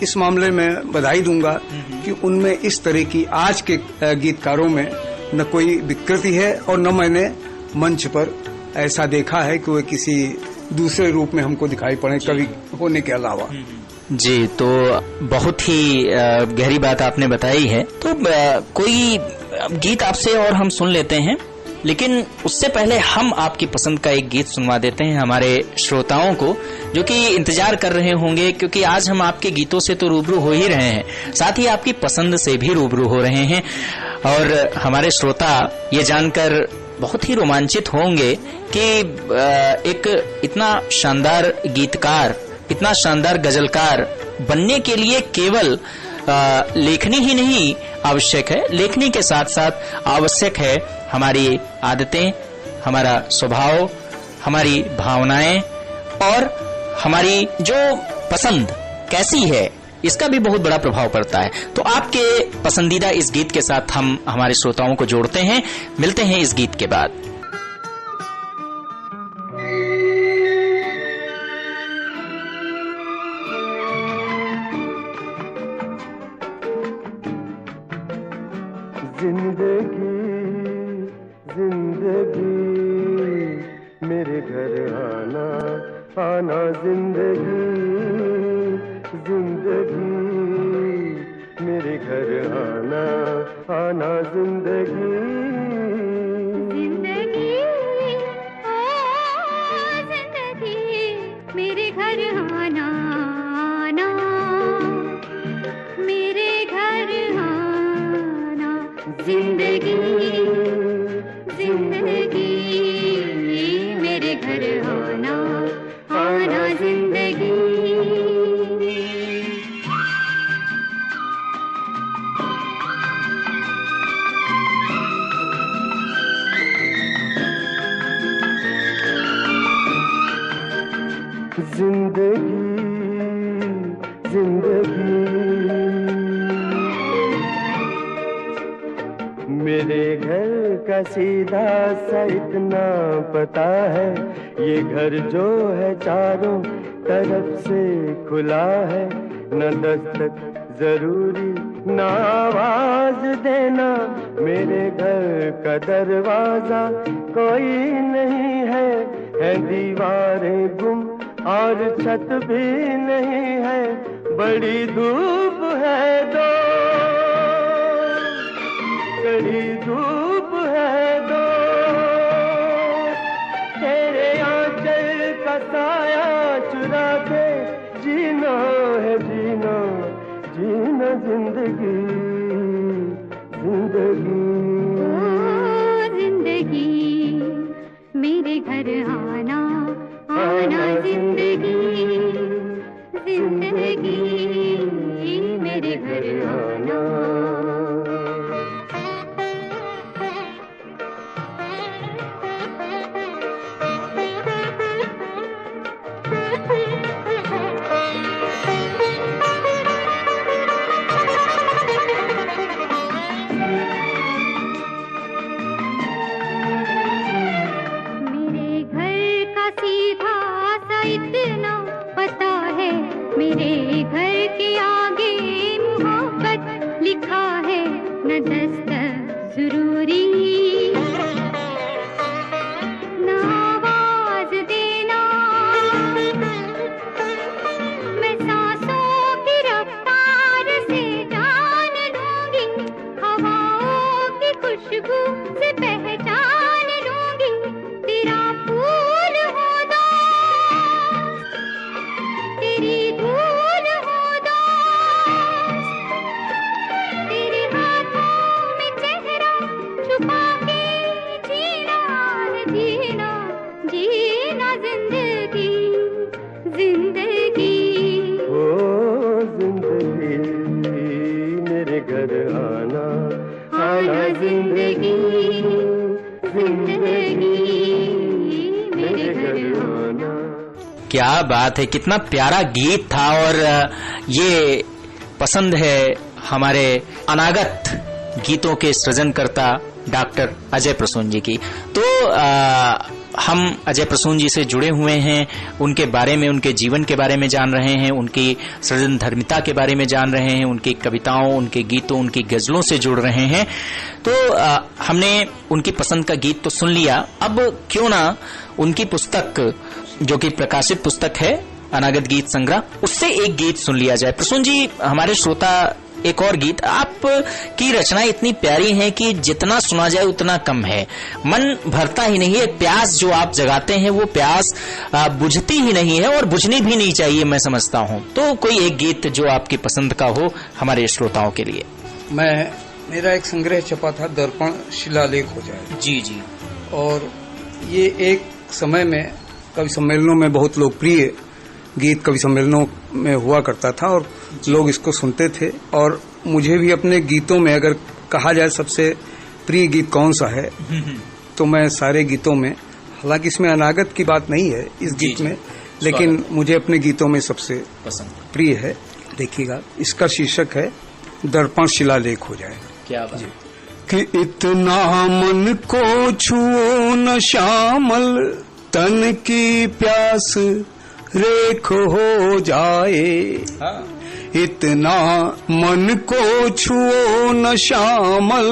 [SPEAKER 3] इस मामले में बधाई दूंगा कि उनमें इस तरह की आज के गीतकारों में न कोई विकृति है, और न मैंने मंच पर ऐसा देखा है कि वे किसी दूसरे रूप में हमको दिखाई पड़े कवि होने के अलावा।
[SPEAKER 2] जी, तो बहुत ही गहरी बात आपने बताई है। तो कोई गीत आपसे और हम सुन लेते हैं, लेकिन उससे पहले हम आपकी पसंद का एक गीत सुनवा देते हैं हमारे श्रोताओं को, जो कि इंतजार कर रहे होंगे, क्योंकि आज हम आपके गीतों से तो रूबरू हो ही रहे हैं, साथ ही आपकी पसंद से भी रूबरू हो रहे हैं। और हमारे श्रोता ये जानकर बहुत ही रोमांचित होंगे कि एक इतना शानदार गीतकार, इतना शानदार गजलकार बनने के लिए केवल लेखनी ही नहीं आवश्यक है, लेखनी के साथ साथ आवश्यक है हमारी आदतें, हमारा स्वभाव, हमारी भावनाएं और हमारी जो पसंद कैसी है, इसका भी बहुत बड़ा प्रभाव पड़ता है। तो आपके पसंदीदा इस गीत के साथ हम हमारे श्रोताओं को जोड़ते हैं। मिलते हैं इस गीत के बाद।
[SPEAKER 6] जिंदगी जिंदगी मेरे घर आना आना, जिंदगी जिंदगी मेरे घर आना आना, जिंदगी
[SPEAKER 5] जिंदगी ओ जिंदगी मेरे घर आना आना, मेरे घर आना, जिंदगी जिंदगी मेरे घर आना आना, जिंदगी।
[SPEAKER 6] जिंदगी जिंदगी मेरे घर का सीधा सा इतना पता है, ये घर जो है चारों तरफ से खुला है, न दस्तक जरूरी न आवाज देना, मेरे घर का दरवाजा कोई नहीं है दीवारें गुम और छत भी नहीं है, बड़ी धूप है कड़ी धूप
[SPEAKER 5] घर आना आना जिंदगी जिंदगी मेरे घर आना। इतना पता है मेरे घर के आगे मोहब्बत लिखा है न दस्तक जरूरी न आवाज देना मैं सांसों की रफ्तार से जान लूंगी हवाओं की खुशबू से पहचान लूंगी तेरा फूल हो तेरी धूल हो दोस्त तेरे हाथों में चेहरा छुपा के जीना है जीना जीना जिंदगी जिंदगी
[SPEAKER 6] ओ जिंदगी मेरे घर आना आना जिंदगी जिंदगी मेरे घर आना।
[SPEAKER 2] क्या बात है, कितना प्यारा गीत था। और ये पसंद है हमारे अनागत गीतों के सृजनकर्ता डॉक्टर अजय प्रसून जी की। तो हम अजय प्रसून जी से जुड़े हुए हैं, उनके बारे में, उनके जीवन के बारे में जान रहे हैं, उनकी सृजनधर्मिता के बारे में जान रहे हैं, उनकी कविताओं, उनके गीतों, उनकी गजलों से जुड़ रहे हैं। तो हमने उनकी पसंद का गीत तो सुन लिया, अब क्यों ना उनकी पुस्तक जो कि प्रकाशित पुस्तक है अनागत गीत संग्रह, उससे एक गीत सुन लिया जाए। प्रसून जी, हमारे श्रोता एक और गीत, आप की रचनाएं इतनी प्यारी हैं कि जितना सुना जाए उतना कम है, मन भरता ही नहीं है। प्यास जो आप जगाते हैं वो प्यास बुझती ही नहीं है और बुझनी भी नहीं चाहिए, मैं समझता हूँ। तो कोई एक गीत जो आपकी पसंद का हो हमारे श्रोताओं के लिए।
[SPEAKER 3] मेरा एक संग्रह छपा था, दर्पण शिलालेख हो जाए।
[SPEAKER 2] जी जी।
[SPEAKER 3] और ये एक समय में कवि सम्मेलनों में बहुत लोकप्रिय गीत कवि सम्मेलनों में हुआ करता था और लोग इसको सुनते थे। और मुझे भी अपने गीतों में अगर कहा जाए सबसे प्रिय गीत कौन सा है, तो मैं सारे गीतों में, हालांकि इसमें अनागत की बात नहीं है इस गीत में, लेकिन मुझे अपने गीतों में सबसे प्रिय है। देखिएगा, इसका शीर्षक है दर्पण शिलालेख हो जाए।
[SPEAKER 2] क्या बात
[SPEAKER 3] कि इतना मन को छुओ न श्यामल, तन की प्यास रेख हो जाए। इतना मन को छुओ न श्यामल,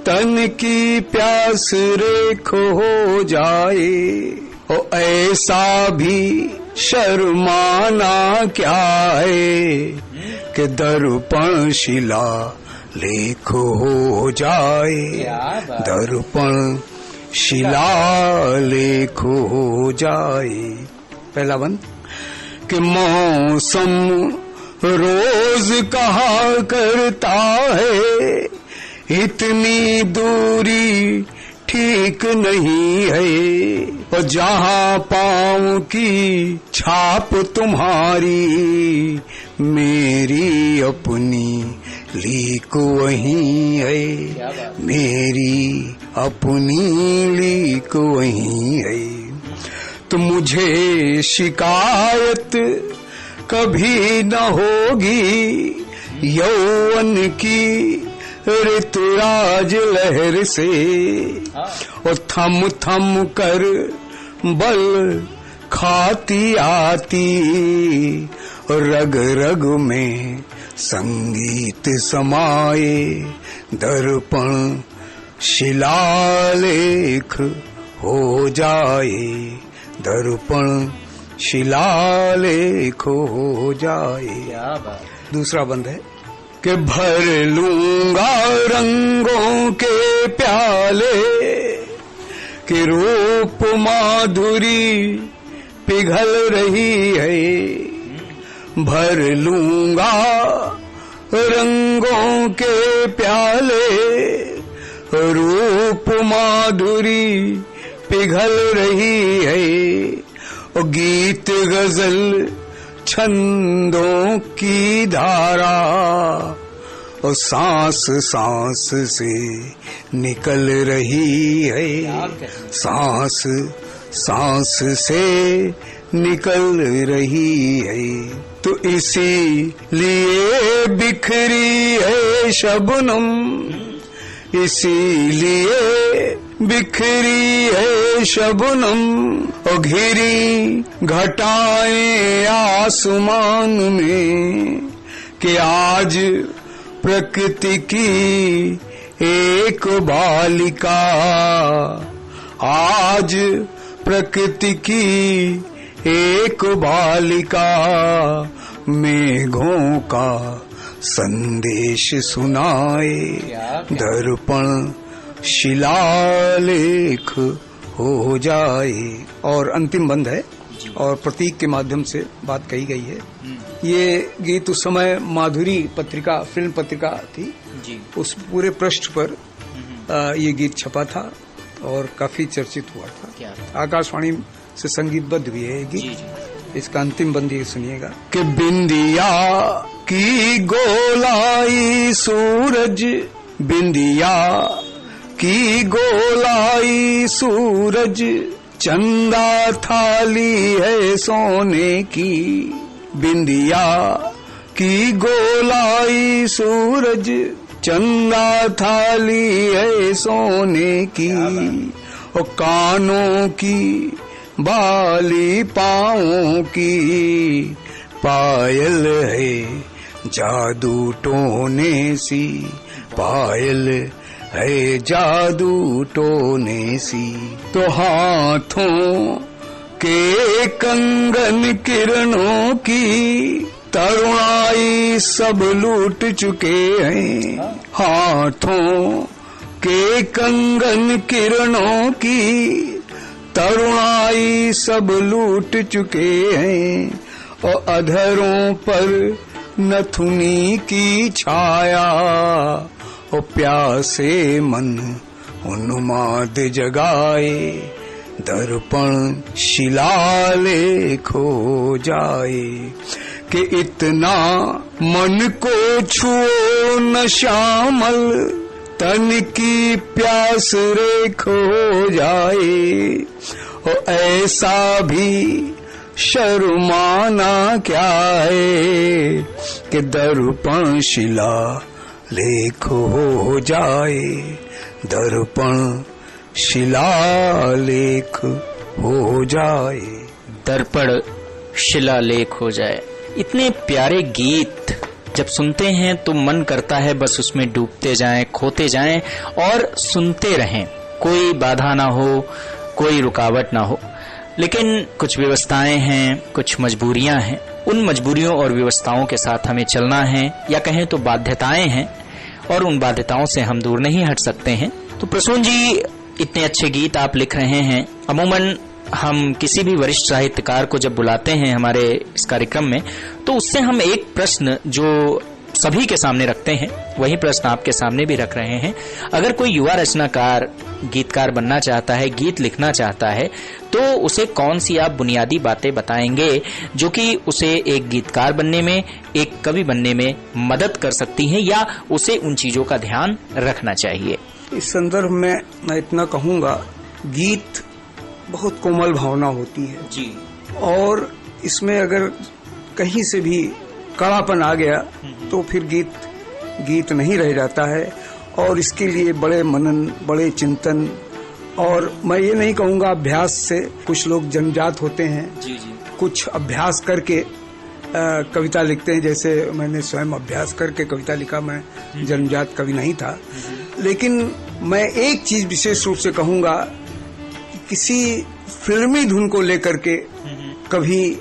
[SPEAKER 3] तन की प्यास रेख हो जाए। ओ ऐसा भी शर्माना क्या है कि दर्पण शिला लेख हो जाए। दर्पण शिलालेख हो जाए। पहला बंद कि मौसम रोज कहा करता है इतनी दूरी ठीक नहीं है, और जहाँ पाँव की छाप तुम्हारी मेरी अपनी लीक वहीं है, मेरी अपनी लीक वहीं है। तो मुझे शिकायत कभी न होगी यौवन की ऋतुराज लहर से, और थम थम कर बल खाती आती रग रग में संगीत समाये। दर्पण शिलालेख हो जाए, दर्पण शिलालेख हो जाए। दूसरा बंद है कि भर लूंगा रंगों के प्याले, कि रूप माधुरी पिघल रही है। भर लूंगा रंगों के प्याले, रूप माधुरी पिघल रही है। ओ गीत गजल छंदों की धारा, और सांस सांस से निकल रही है, सांस सांस से निकल रही है। तो इसीलिए बिखरी है शबनम, इसीलिए बिखरी है शबनम, और घिरी घटाएं आसमान में, कि आज प्रकृति की एक बालिका, आज प्रकृति की एक बालिका मेघों का संदेश सुनाए, दर्पण शिलालेख हो जाए। और अंतिम बंद है और प्रतीक के माध्यम से बात कही गई है। ये गीत उस समय माधुरी पत्रिका, फिल्म पत्रिका थी जी। उस पूरे पृष्ठ पर ये गीत छपा था और काफी चर्चित हुआ था। आकाशवाणी से संगीतबद्ध भी है ये गीत जी। इसका अंतिम बंद ये सुनिएगा कि बिंदिया की गोलाई सूरज, बिंदिया की गोलाई सूरज, चंदा थाली है सोने की, बिंदिया की गोलाई सूरज, चंदा थाली है सोने की, और कानों की बाली पाँवों की, पायल है जादू टोने सी, पायल है जादू टोने सी। तो हाथों के कंगन किरणों की, तरुणाई सब लूट चुके हैं, हाथों के कंगन किरणों की, तरुणाई सब लूट चुके हैं, और अधरों पर नथुनी की छाया, और प्यासे मन उन्माद जगाए, दर्पण शिलालेख हो जाए। कि इतना मन को छुओ न श्यामल, तन की प्यास रेख हो जाए, और ऐसा भी शर्माना क्या है, कि दर्पण शिला लेख हो जाए, दर्पण शिलालेख हो जाए,
[SPEAKER 2] दर्पण शिलालेख हो जाए। इतने प्यारे गीत जब सुनते हैं तो मन करता है बस उसमें डूबते जाएं, खोते जाएं और सुनते रहें, कोई बाधा ना हो, कोई रुकावट ना हो। लेकिन कुछ व्यवस्थाएं हैं, कुछ मजबूरियां हैं, उन मजबूरियों और व्यवस्थाओं के साथ हमें चलना है, या कहें तो बाध्यताएं हैं, और उन बाध्यताओं से हम दूर नहीं हट सकते हैं। तो प्रसून जी, इतने अच्छे गीत आप लिख रहे हैं। अमूमन हम किसी भी वरिष्ठ साहित्यकार को जब बुलाते हैं हमारे इस कार्यक्रम में, तो उससे हम एक प्रश्न जो सभी के सामने रखते हैं, वही प्रश्न आपके सामने भी रख रहे हैं। अगर कोई युवा रचनाकार गीतकार बनना चाहता है, गीत लिखना चाहता है, तो उसे कौन सी आप बुनियादी बातें बताएंगे जो कि उसे एक गीतकार बनने में, एक कवि बनने में मदद कर सकती हैं, या उसे उन चीजों का ध्यान रखना चाहिए?
[SPEAKER 3] इस संदर्भ में मैं इतना कहूंगा, गीत बहुत कोमल भावना होती है जी, और इसमें अगर कहीं से भी कड़ापन आ गया तो फिर गीत नहीं रह जाता है। और इसके लिए बड़े मनन, बड़े चिंतन, और मैं ये नहीं कहूँगा अभ्यास से, कुछ लोग जन्मजात होते हैं जी, कुछ अभ्यास करके कविता लिखते हैं, जैसे मैंने स्वयं अभ्यास करके कविता लिखा, मैं जन्मजात कवि नहीं था। लेकिन मैं एक चीज विशेष रूप से कहूँगा, किसी फिल्मी धुन को लेकर के कभी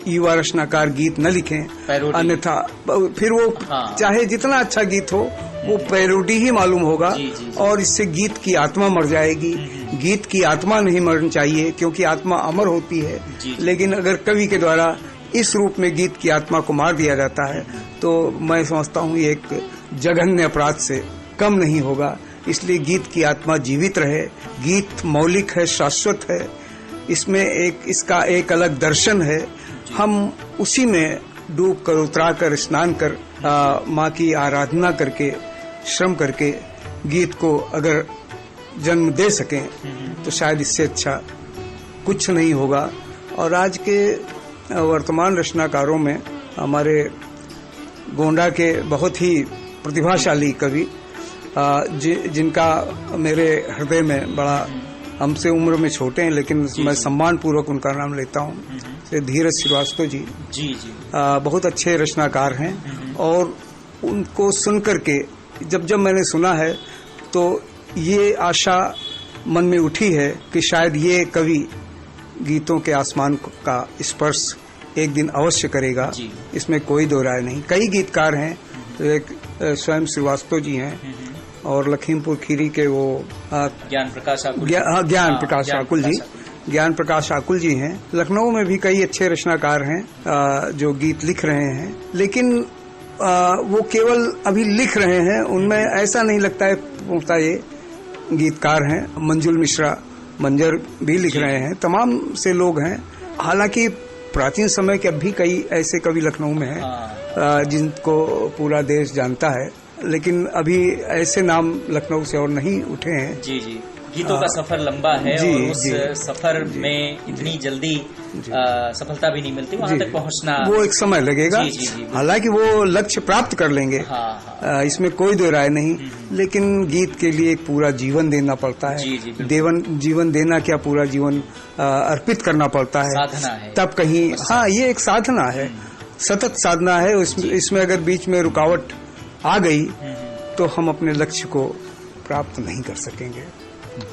[SPEAKER 3] युवा रचनाकार गीत न लिखें, अन्यथा फिर वो चाहे जितना अच्छा गीत हो वो पैरोडी ही मालूम होगा जी। और इससे गीत की आत्मा मर जाएगी। गीत की आत्मा नहीं मरनी चाहिए, क्योंकि आत्मा अमर होती है जी। लेकिन अगर कवि के द्वारा इस रूप में गीत की आत्मा को मार दिया जाता है तो मैं समझता हूँ ये एक जघन्य अपराध से कम नहीं होगा। इसलिए गीत की आत्मा जीवित रहे। गीत मौलिक है, शाश्वत है, इसमें इसका एक अलग दर्शन है। हम उसी में डूब कर, उतरा कर, स्नान कर, माँ की आराधना करके, श्रम करके गीत को अगर जन्म दे सकें तो शायद इससे अच्छा कुछ नहीं होगा। और आज के वर्तमान रचनाकारों में हमारे गोंडा के बहुत ही प्रतिभाशाली कवि जिनका मेरे हृदय में बड़ा, हमसे उम्र में छोटे हैं लेकिन मैं सम्मान पूर्वक उनका नाम लेता हूँ, से धीरज श्रीवास्तव जी बहुत अच्छे रचनाकार हैं। और उनको सुन करके जब मैंने सुना है तो ये आशा मन में उठी है कि शायद ये कवि गीतों के आसमान का स्पर्श एक दिन अवश्य करेगा, इसमें कोई दो राय नहीं। कई गीतकार हैं, एक स्वयं श्रीवास्तव जी हैं और लखीमपुर खीरी के वो
[SPEAKER 2] ज्ञान प्रकाश आकुल जी हैं। लखनऊ में भी कई अच्छे रचनाकार हैं जो गीत लिख रहे हैं, लेकिन वो केवल अभी लिख रहे हैं, उनमें ऐसा नहीं लगता है पूर्णतः ये गीतकार हैं। मंजुल मिश्रा मंजर भी लिख रहे हैं, तमाम से लोग हैं। हालांकि प्राचीन समय के अब भी कई ऐसे कवि लखनऊ में हैं जिनको पूरा देश जानता है, लेकिन अभी ऐसे नाम लखनऊ से और नहीं उठे हैं। जी जी, गीतों का सफर लंबा है और उस सफर में इतनी जल्दी सफलता भी नहीं मिलती, वहां तक पहुंचना
[SPEAKER 3] वो एक समय लगेगा। हालांकि वो लक्ष्य प्राप्त कर लेंगे, इसमें कोई दो राय नहीं, लेकिन गीत के लिए एक पूरा जीवन देना पड़ता है। जीवन देना क्या, पूरा जीवन अर्पित करना पड़ता है,
[SPEAKER 2] साधना है
[SPEAKER 3] तब कहीं। हाँ, ये एक साधना है, सतत साधना है। इसमें अगर बीच में रुकावट आ गई तो हम अपने लक्ष्य को प्राप्त नहीं कर सकेंगे।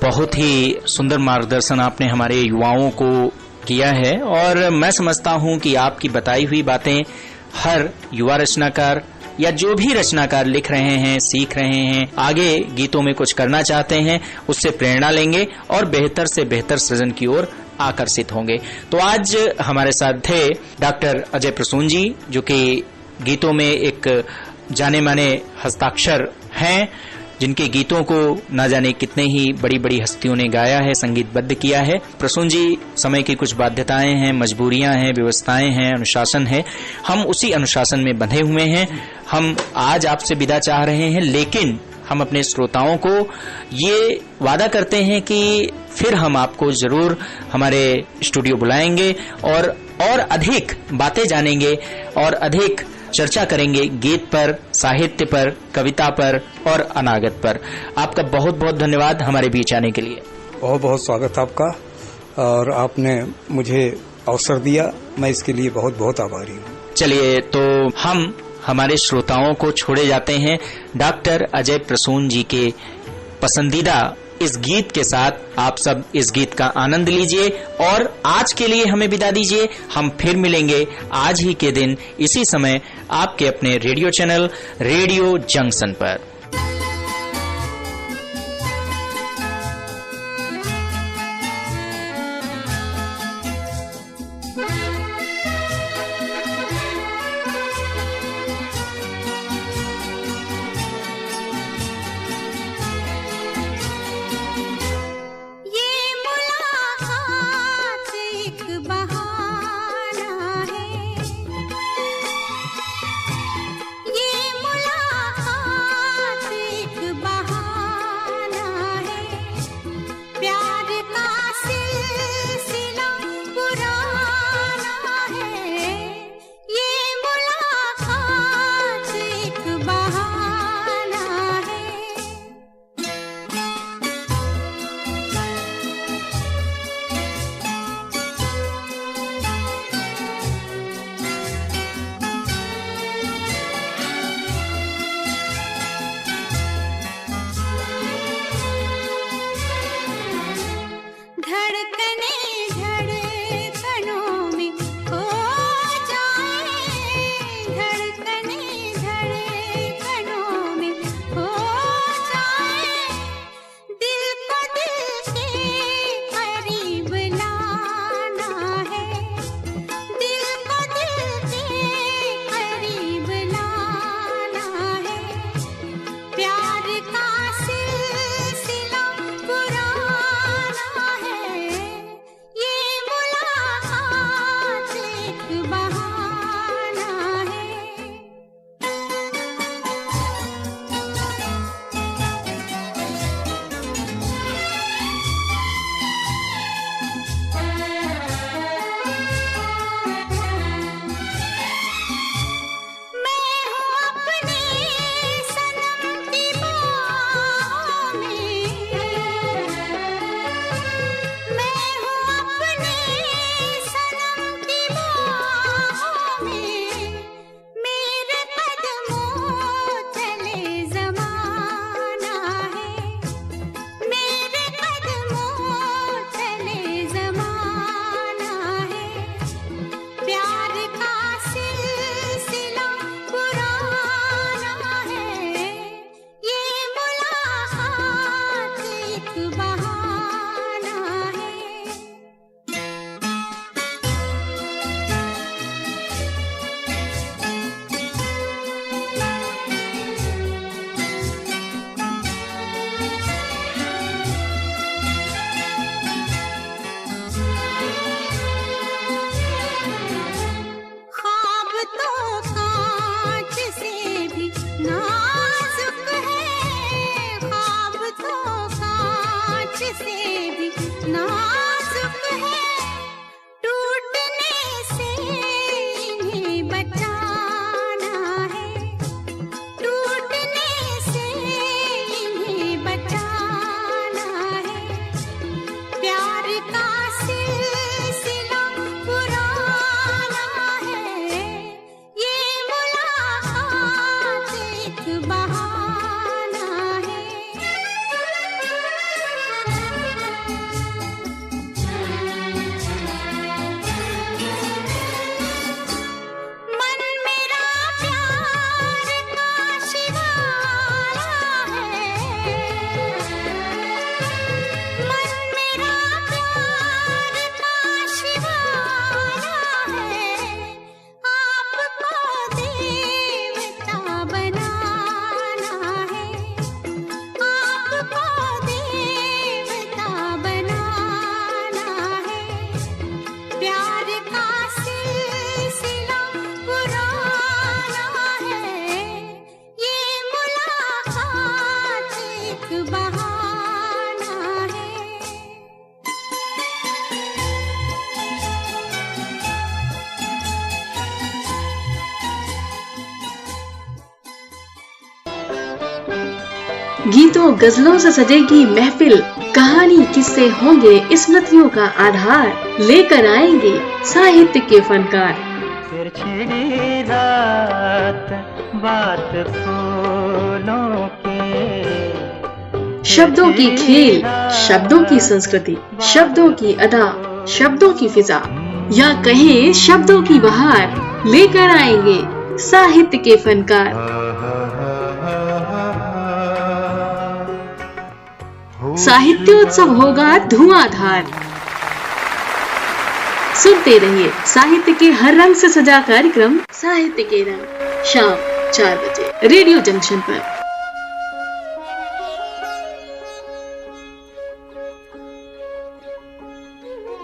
[SPEAKER 2] बहुत ही सुंदर मार्गदर्शन आपने हमारे युवाओं को किया है और मैं समझता हूं कि आपकी बताई हुई बातें हर युवा रचनाकार या जो भी रचनाकार लिख रहे हैं, सीख रहे हैं, आगे गीतों में कुछ करना चाहते हैं, उससे प्रेरणा लेंगे और बेहतर से बेहतर सृजन की ओर आकर्षित होंगे। तो आज हमारे साथ थे डॉक्टर अजय प्रसून जी, जो कि गीतों में एक जाने माने हस्ताक्षर हैं, जिनके गीतों को न जाने कितने ही बड़ी बड़ी हस्तियों ने गाया है, संगीतबद्ध किया है। प्रसून जी, समय की कुछ बाध्यताएं हैं, मजबूरियां हैं, व्यवस्थाएं हैं, अनुशासन है, हम उसी अनुशासन में बंधे हुए हैं। हम आज आपसे विदा चाह रहे हैं, लेकिन हम अपने श्रोताओं को ये वादा करते हैं कि फिर हम आपको जरूर हमारे स्टूडियो बुलाएंगे और अधिक बातें जानेंगे और अधिक चर्चा करेंगे गीत पर, साहित्य पर, कविता पर और अनागत पर। आपका बहुत बहुत धन्यवाद हमारे बीच आने के लिए।
[SPEAKER 3] बहुत बहुत स्वागत आपका, और आपने मुझे अवसर दिया, मैं इसके लिए बहुत बहुत आभारी हूँ।
[SPEAKER 2] चलिए, तो हम हमारे श्रोताओं को छोड़े जाते हैं डॉक्टर अजय प्रसून जी के पसंदीदा इस गीत के साथ। आप सब इस गीत का आनंद लीजिए और आज के लिए हमें विदा दीजिए। हम फिर मिलेंगे आज ही के दिन इसी समय आपके अपने रेडियो चैनल रेडियो जंक्शन पर।
[SPEAKER 5] प्यार का सिलसिला
[SPEAKER 1] गीतों गजलों से सजेगी महफिल, कहानी किस्से होंगे स्मृतियों का आधार, लेकर आएंगे साहित्य के फनकार।
[SPEAKER 6] फिर छिड़ी रात बात फूलों के,
[SPEAKER 1] शब्दों की खेल, शब्दों की संस्कृति, शब्दों की अदा, शब्दों की फिजा, या कहें शब्दों की बहार, लेकर आएंगे साहित्य के फनकार। साहित्योत्सव होगा धुआंधार। सुनते रहिए साहित्य के हर रंग से सजा कार्यक्रम साहित्य के रंग, शाम 4 बजे रेडियो जंक्शन पर।